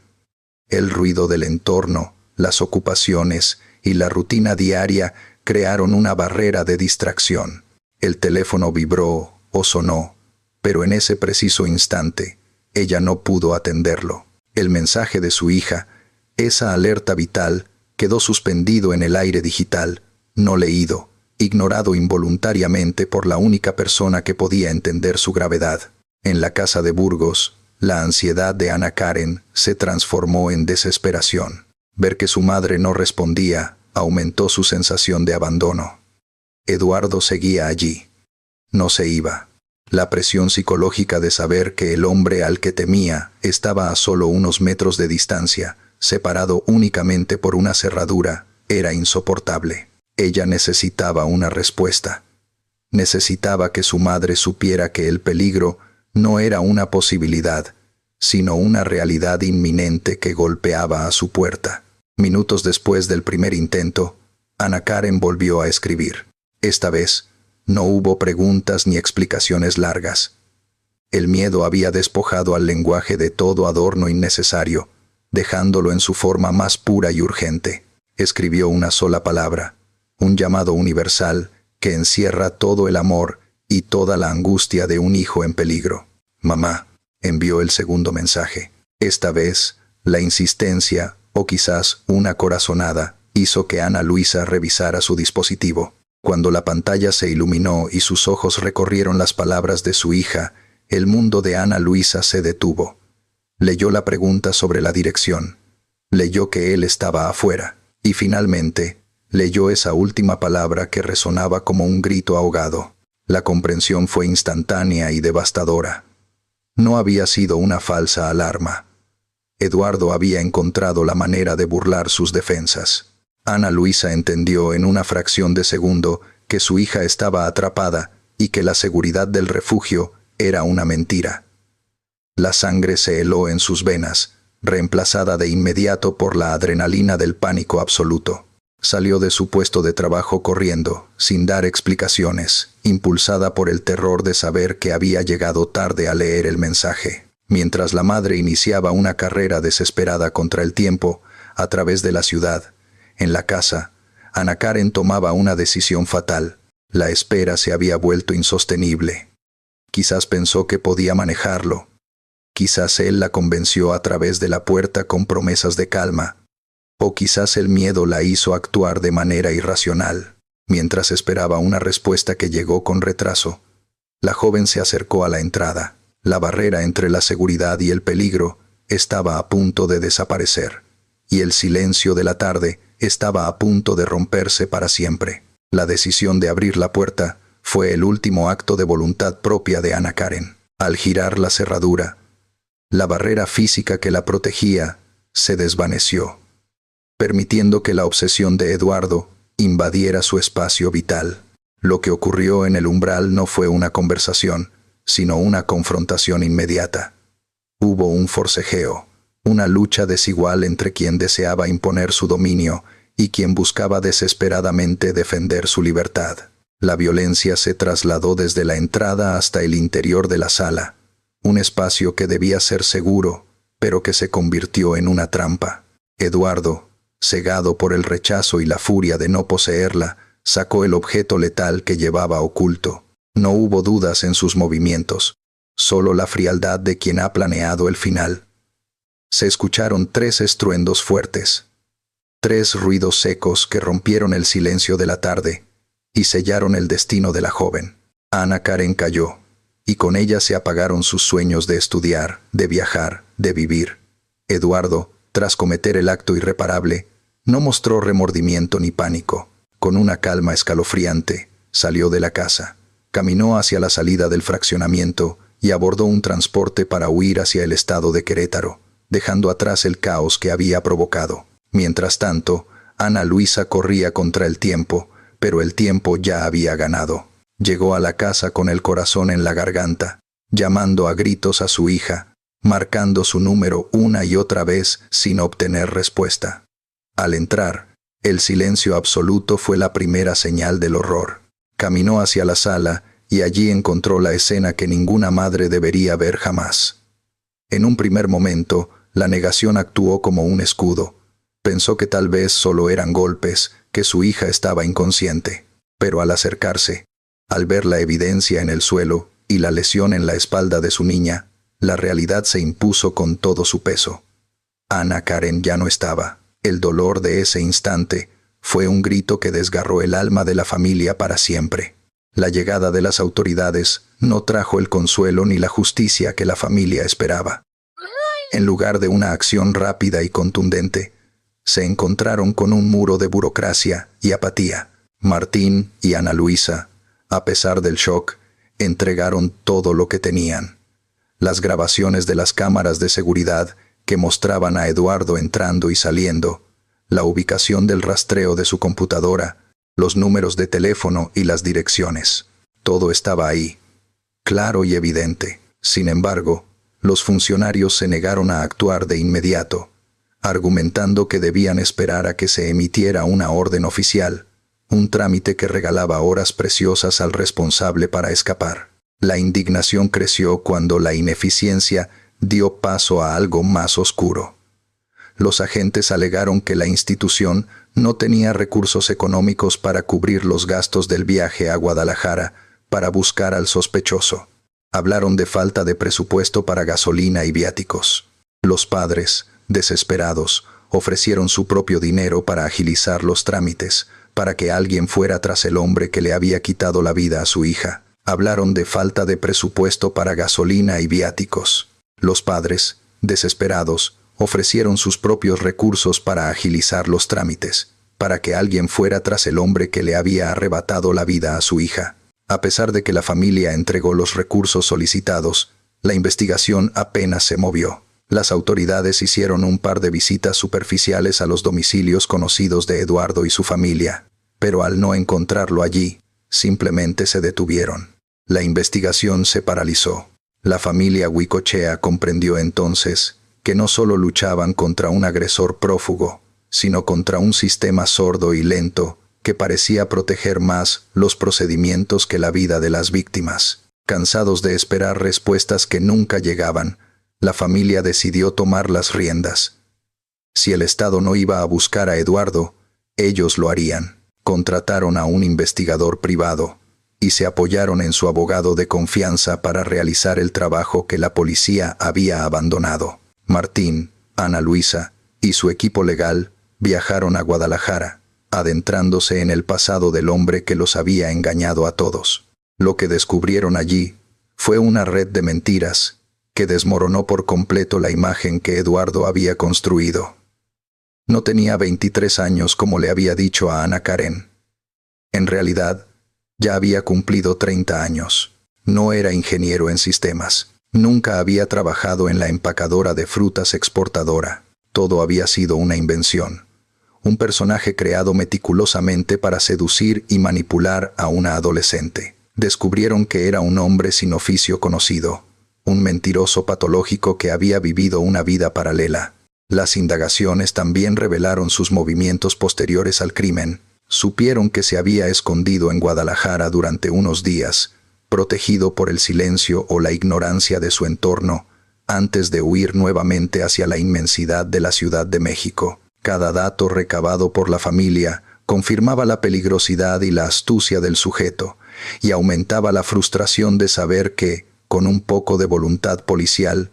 El ruido del entorno, las ocupaciones y la rutina diaria crearon una barrera de distracción. El teléfono vibró o sonó, pero en ese preciso instante, ella no pudo atenderlo. El mensaje de su hija, esa alerta vital, quedó suspendido en el aire digital, no leído, ignorado involuntariamente por la única persona que podía entender su gravedad. En la casa de Burgos, la ansiedad de Ana Karen se transformó en desesperación. Ver que su madre no respondía aumentó su sensación de abandono. Eduardo seguía allí. No se iba. La presión psicológica de saber que el hombre al que temía estaba a solo unos metros de distancia, separado únicamente por una cerradura, era insoportable. Ella necesitaba una respuesta. Necesitaba que su madre supiera que el peligro no era una posibilidad, sino una realidad inminente que golpeaba a su puerta. Minutos después del primer intento, Ana Karen volvió a escribir. Esta vez, no hubo preguntas ni explicaciones largas. El miedo había despojado al lenguaje de todo adorno innecesario, dejándolo en su forma más pura y urgente. Escribió una sola palabra, un llamado universal que encierra todo el amor y toda la angustia de un hijo en peligro. Mamá, envió el segundo mensaje. Esta vez, la insistencia, o quizás una corazonada, hizo que Ana Luisa revisara su dispositivo. Cuando la pantalla se iluminó y sus ojos recorrieron las palabras de su hija, el mundo de Ana Luisa se detuvo. Leyó la pregunta sobre la dirección. Leyó que él estaba afuera. Y finalmente, leyó esa última palabra que resonaba como un grito ahogado. La comprensión fue instantánea y devastadora. No había sido una falsa alarma. Eduardo había encontrado la manera de burlar sus defensas. Ana Luisa entendió en una fracción de segundo que su hija estaba atrapada y que la seguridad del refugio era una mentira. La sangre se heló en sus venas, reemplazada de inmediato por la adrenalina del pánico absoluto. Salió de su puesto de trabajo corriendo, sin dar explicaciones, impulsada por el terror de saber que había llegado tarde a leer el mensaje. Mientras la madre iniciaba una carrera desesperada contra el tiempo, a través de la ciudad, en la casa, Ana Karen tomaba una decisión fatal. La espera se había vuelto insostenible. Quizás pensó que podía manejarlo. Quizás él la convenció a través de la puerta con promesas de calma. O quizás el miedo la hizo actuar de manera irracional. Mientras esperaba una respuesta que llegó con retraso, la joven se acercó a la entrada. La barrera entre la seguridad y el peligro estaba a punto de desaparecer, y el silencio de la tarde estaba a punto de romperse para siempre. La decisión de abrir la puerta fue el último acto de voluntad propia de Ana Karen. Al girar la cerradura, la barrera física que la protegía se desvaneció, permitiendo que la obsesión de Eduardo invadiera su espacio vital. Lo que ocurrió en el umbral no fue una conversación, sino una confrontación inmediata. Hubo un forcejeo, una lucha desigual entre quien deseaba imponer su dominio y quien buscaba desesperadamente defender su libertad. La violencia se trasladó desde la entrada hasta el interior de la sala, un espacio que debía ser seguro, pero que se convirtió en una trampa. Eduardo, cegado por el rechazo y la furia de no poseerla, sacó el objeto letal que llevaba oculto. No hubo dudas en sus movimientos, solo la frialdad de quien ha planeado el final. Se escucharon 3 estruendos fuertes, 3 ruidos secos que rompieron el silencio de la tarde y sellaron el destino de la joven. Ana Karen cayó, y con ella se apagaron sus sueños de estudiar, de viajar, de vivir. Eduardo, tras cometer el acto irreparable, no mostró remordimiento ni pánico. Con una calma escalofriante, salió de la casa, caminó hacia la salida del fraccionamiento y abordó un transporte para huir hacia el estado de Querétaro, dejando atrás el caos que había provocado. Mientras tanto, Ana Luisa corría contra el tiempo, pero el tiempo ya había ganado. Llegó a la casa con el corazón en la garganta, llamando a gritos a su hija, marcando su número una y otra vez sin obtener respuesta. Al entrar, el silencio absoluto fue la primera señal del horror. Caminó hacia la sala y allí encontró la escena que ninguna madre debería ver jamás. En un primer momento, la negación actuó como un escudo. Pensó que tal vez solo eran golpes, que su hija estaba inconsciente. Pero al acercarse, al ver la evidencia en el suelo y la lesión en la espalda de su niña, la realidad se impuso con todo su peso. Ana Karen ya no estaba. El dolor de ese instante fue un grito que desgarró el alma de la familia para siempre. La llegada de las autoridades no trajo el consuelo ni la justicia que la familia esperaba. En lugar de una acción rápida y contundente, se encontraron con un muro de burocracia y apatía. Martín y Ana Luisa, a pesar del shock, entregaron todo lo que tenían. Las grabaciones de las cámaras de seguridad que mostraban a Eduardo entrando y saliendo, la ubicación del rastreo de su computadora, los números de teléfono y las direcciones. Todo estaba ahí, claro y evidente. Sin embargo, los funcionarios se negaron a actuar de inmediato, argumentando que debían esperar a que se emitiera una orden oficial, un trámite que regalaba horas preciosas al responsable para escapar. La indignación creció cuando la ineficiencia dio paso a algo más oscuro. Los agentes alegaron que la institución no tenía recursos económicos para cubrir los gastos del viaje a Guadalajara para buscar al sospechoso. Hablaron de falta de presupuesto para gasolina y viáticos. Los padres, desesperados, ofrecieron su propio dinero para agilizar los trámites, para que alguien fuera tras el hombre que le había quitado la vida a su hija. Hablaron de falta de presupuesto para gasolina y viáticos. Los padres, desesperados, ofrecieron sus propios recursos para agilizar los trámites, para que alguien fuera tras el hombre que le había arrebatado la vida a su hija. A pesar de que la familia entregó los recursos solicitados, la investigación apenas se movió. Las autoridades hicieron un par de visitas superficiales a los domicilios conocidos de Eduardo y su familia, pero al no encontrarlo allí, simplemente se detuvieron. La investigación se paralizó. La familia Huicochea comprendió entonces que no solo luchaban contra un agresor prófugo, sino contra un sistema sordo y lento que parecía proteger más los procedimientos que la vida de las víctimas. Cansados de esperar respuestas que nunca llegaban, la familia decidió tomar las riendas. Si el Estado no iba a buscar a Eduardo, ellos lo harían. Contrataron a un investigador privado y se apoyaron en su abogado de confianza para realizar el trabajo que la policía había abandonado. Martín, Ana Luisa y su equipo legal viajaron a Guadalajara, adentrándose en el pasado del hombre que los había engañado a todos. Lo que descubrieron allí fue una red de mentiras que desmoronó por completo la imagen que Eduardo había construido. No tenía 23 años como le había dicho a Ana Karen. En realidad, ya había cumplido 30 años. No era ingeniero en sistemas. Nunca había trabajado en la empacadora de frutas exportadora. Todo había sido una invención. Un personaje creado meticulosamente para seducir y manipular a una adolescente. Descubrieron que era un hombre sin oficio conocido, un mentiroso patológico que había vivido una vida paralela. Las indagaciones también revelaron sus movimientos posteriores al crimen. Supieron que se había escondido en Guadalajara durante unos días, protegido por el silencio o la ignorancia de su entorno, antes de huir nuevamente hacia la inmensidad de la Ciudad de México. Cada dato recabado por la familia confirmaba la peligrosidad y la astucia del sujeto, y aumentaba la frustración de saber que, con un poco de voluntad policial,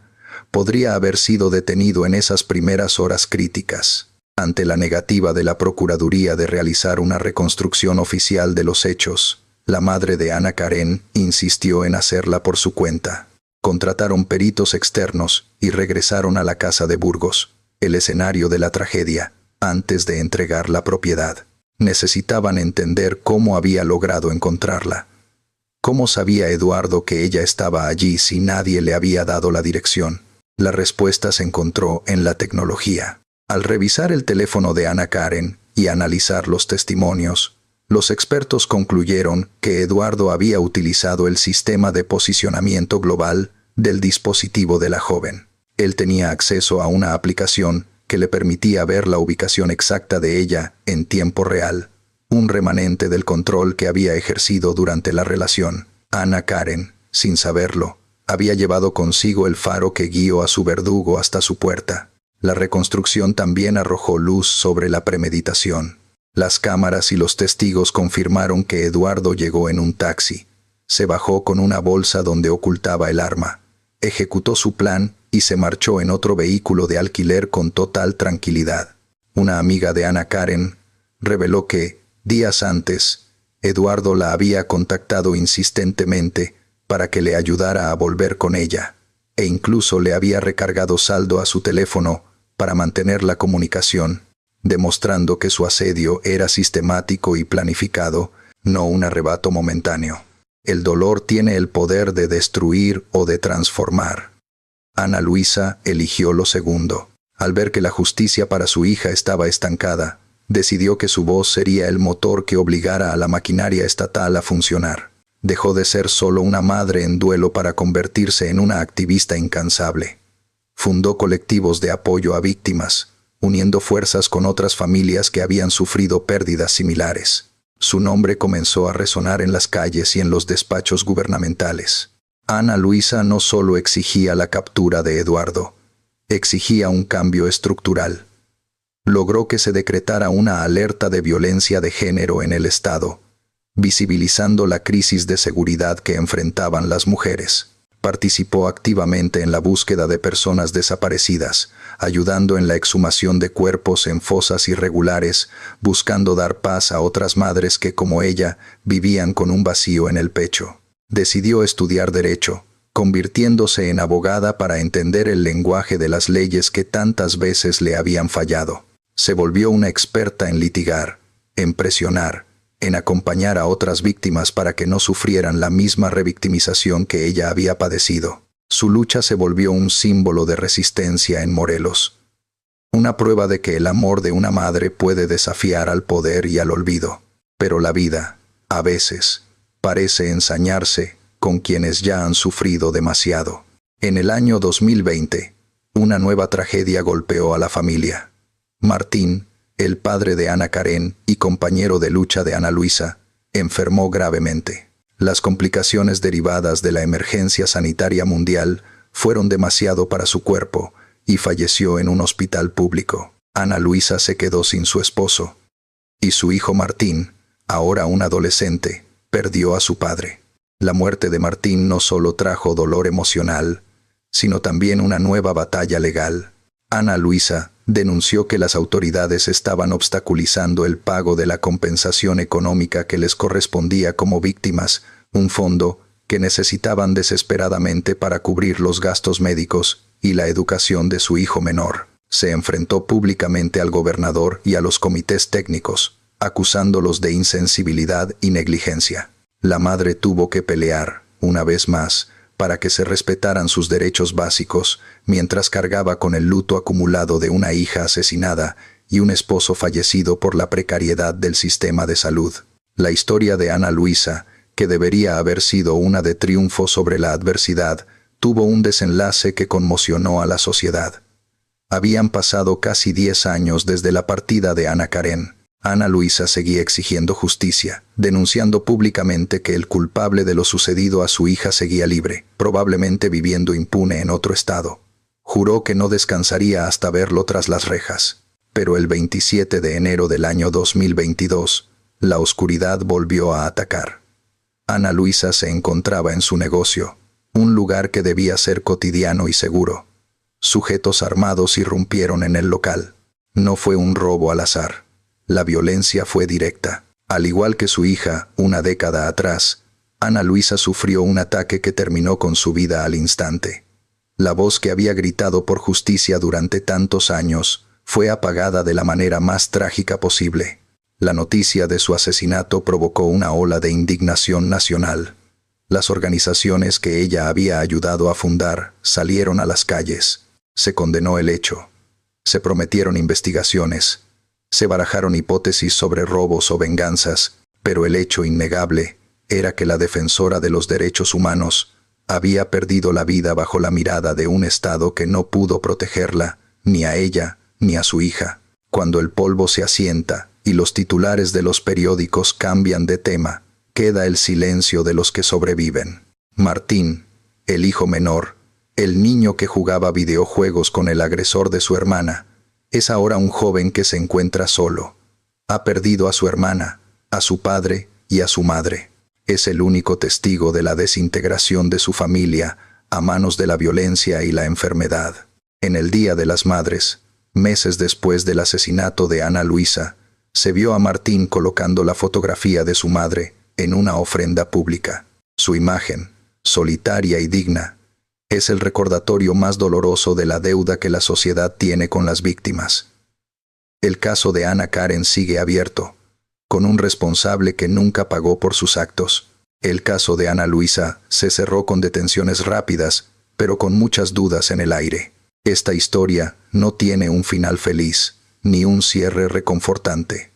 podría haber sido detenido en esas primeras horas críticas. Ante la negativa de la Procuraduría de realizar una reconstrucción oficial de los hechos, la madre de Ana Karen insistió en hacerla por su cuenta. Contrataron peritos externos y regresaron a la casa de Burgos, el escenario de la tragedia, antes de entregar la propiedad. Necesitaban entender cómo había logrado encontrarla. ¿Cómo sabía Eduardo que ella estaba allí si nadie le había dado la dirección? La respuesta se encontró en la tecnología. Al revisar el teléfono de Ana Karen y analizar los testimonios, los expertos concluyeron que Eduardo había utilizado el sistema de posicionamiento global del dispositivo de la joven. Él tenía acceso a una aplicación que le permitía ver la ubicación exacta de ella en tiempo real, un remanente del control que había ejercido durante la relación. Ana Karen, sin saberlo, había llevado consigo el faro que guió a su verdugo hasta su puerta. La reconstrucción también arrojó luz sobre la premeditación. Las cámaras y los testigos confirmaron que Eduardo llegó en un taxi. Se bajó con una bolsa donde ocultaba el arma. Ejecutó su plan y se marchó en otro vehículo de alquiler con total tranquilidad. Una amiga de Ana Karen reveló que, días antes, Eduardo la había contactado insistentemente para que le ayudara a volver con ella, e incluso le había recargado saldo a su teléfono para mantener la comunicación, demostrando que su asedio era sistemático y planificado, no un arrebato momentáneo. El dolor tiene el poder de destruir o de transformar. Ana Luisa eligió lo segundo. Al ver que la justicia para su hija estaba estancada, decidió que su voz sería el motor que obligara a la maquinaria estatal a funcionar. Dejó de ser solo una madre en duelo para convertirse en una activista incansable. Fundó colectivos de apoyo a víctimas, uniendo fuerzas con otras familias que habían sufrido pérdidas similares. Su nombre comenzó a resonar en las calles y en los despachos gubernamentales. Ana Luisa no solo exigía la captura de Eduardo, exigía un cambio estructural. Logró que se decretara una alerta de violencia de género en el Estado, visibilizando la crisis de seguridad que enfrentaban las mujeres. Participó activamente en la búsqueda de personas desaparecidas, ayudando en la exhumación de cuerpos en fosas irregulares, buscando dar paz a otras madres que, como ella, vivían con un vacío en el pecho. Decidió estudiar Derecho, convirtiéndose en abogada para entender el lenguaje de las leyes que tantas veces le habían fallado. Se volvió una experta en litigar, en presionar, en acompañar a otras víctimas para que no sufrieran la misma revictimización que ella había padecido. Su lucha se volvió un símbolo de resistencia en Morelos. Una prueba de que el amor de una madre puede desafiar al poder y al olvido. Pero la vida, a veces, parece ensañarse con quienes ya han sufrido demasiado. En el año 2020, una nueva tragedia golpeó a la familia. Martín, el padre de Ana Karen y compañero de lucha de Ana Luisa, enfermó gravemente. Las complicaciones derivadas de la emergencia sanitaria mundial fueron demasiado para su cuerpo y falleció en un hospital público. Ana Luisa se quedó sin su esposo. Y su hijo Martín, ahora un adolescente, perdió a su padre. La muerte de Martín no solo trajo dolor emocional, sino también una nueva batalla legal. Ana Luisa denunció que las autoridades estaban obstaculizando el pago de la compensación económica que les correspondía como víctimas, un fondo que necesitaban desesperadamente para cubrir los gastos médicos y la educación de su hijo menor. Se enfrentó públicamente al gobernador y a los comités técnicos, acusándolos de insensibilidad y negligencia. La madre tuvo que pelear, una vez más, para que se respetaran sus derechos básicos, mientras cargaba con el luto acumulado de una hija asesinada y un esposo fallecido por la precariedad del sistema de salud. La historia de Ana Luisa, que debería haber sido una de triunfo sobre la adversidad, tuvo un desenlace que conmocionó a la sociedad. Habían pasado casi 10 años desde la partida de Ana Karen. Ana Luisa seguía exigiendo justicia, denunciando públicamente que el culpable de lo sucedido a su hija seguía libre, probablemente viviendo impune en otro estado. Juró que no descansaría hasta verlo tras las rejas. Pero el 27 de enero del año 2022, la oscuridad volvió a atacar. Ana Luisa se encontraba en su negocio, un lugar que debía ser cotidiano y seguro. Sujetos armados irrumpieron en el local. No fue un robo al azar. La violencia fue directa. Al igual que su hija, una década atrás, Ana Luisa sufrió un ataque que terminó con su vida al instante. La voz que había gritado por justicia durante tantos años fue apagada de la manera más trágica posible. La noticia de su asesinato provocó una ola de indignación nacional. Las organizaciones que ella había ayudado a fundar salieron a las calles. Se condenó el hecho. Se prometieron investigaciones. Se barajaron hipótesis sobre robos o venganzas, pero el hecho innegable era que la defensora de los derechos humanos había perdido la vida bajo la mirada de un Estado que no pudo protegerla, ni a ella, ni a su hija. Cuando el polvo se asienta y los titulares de los periódicos cambian de tema, queda el silencio de los que sobreviven. Martín, el hijo menor, el niño que jugaba videojuegos con el agresor de su hermana, es ahora un joven que se encuentra solo. Ha perdido a su hermana, a su padre y a su madre. Es el único testigo de la desintegración de su familia a manos de la violencia y la enfermedad. En el Día de las Madres, meses después del asesinato de Ana Luisa, se vio a Martín colocando la fotografía de su madre en una ofrenda pública. Su imagen, solitaria y digna, es el recordatorio más doloroso de la deuda que la sociedad tiene con las víctimas. El caso de Ana Karen sigue abierto, con un responsable que nunca pagó por sus actos. El caso de Ana Luisa se cerró con detenciones rápidas, pero con muchas dudas en el aire. Esta historia no tiene un final feliz, ni un cierre reconfortante.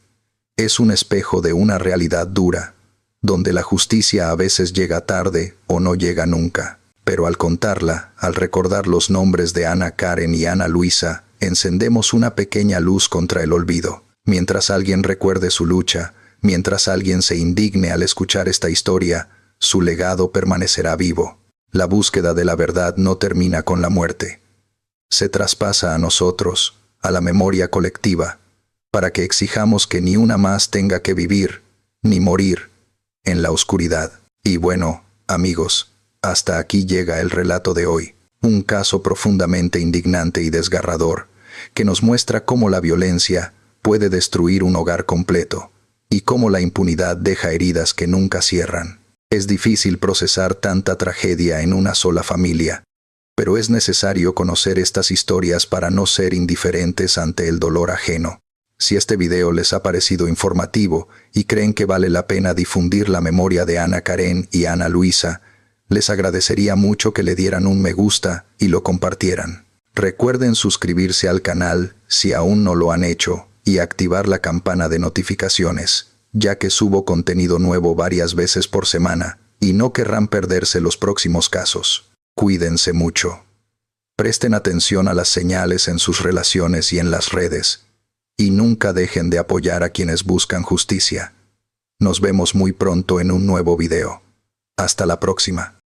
Es un espejo de una realidad dura, donde la justicia a veces llega tarde o no llega nunca. Pero al contarla, al recordar los nombres de Ana Karen y Ana Luisa, encendemos una pequeña luz contra el olvido. Mientras alguien recuerde su lucha, mientras alguien se indigne al escuchar esta historia, su legado permanecerá vivo. La búsqueda de la verdad no termina con la muerte. Se traspasa a nosotros, a la memoria colectiva, para que exijamos que ni una más tenga que vivir, ni morir, en la oscuridad. Y bueno, amigos, hasta aquí llega el relato de hoy, un caso profundamente indignante y desgarrador, que nos muestra cómo la violencia puede destruir un hogar completo, y cómo la impunidad deja heridas que nunca cierran. Es difícil procesar tanta tragedia en una sola familia, pero es necesario conocer estas historias para no ser indiferentes ante el dolor ajeno. Si este video les ha parecido informativo y creen que vale la pena difundir la memoria de Ana Karen y Ana Luisa, Les agradecería mucho que le dieran un me gusta y lo compartieran. Recuerden suscribirse al canal si aún no lo han hecho y activar la campana de notificaciones, ya que subo contenido nuevo varias veces por semana y no querrán perderse los próximos casos. Cuídense mucho. Presten atención a las señales en sus relaciones y en las redes, y nunca dejen de apoyar a quienes buscan justicia. Nos vemos muy pronto en un nuevo video. Hasta la próxima.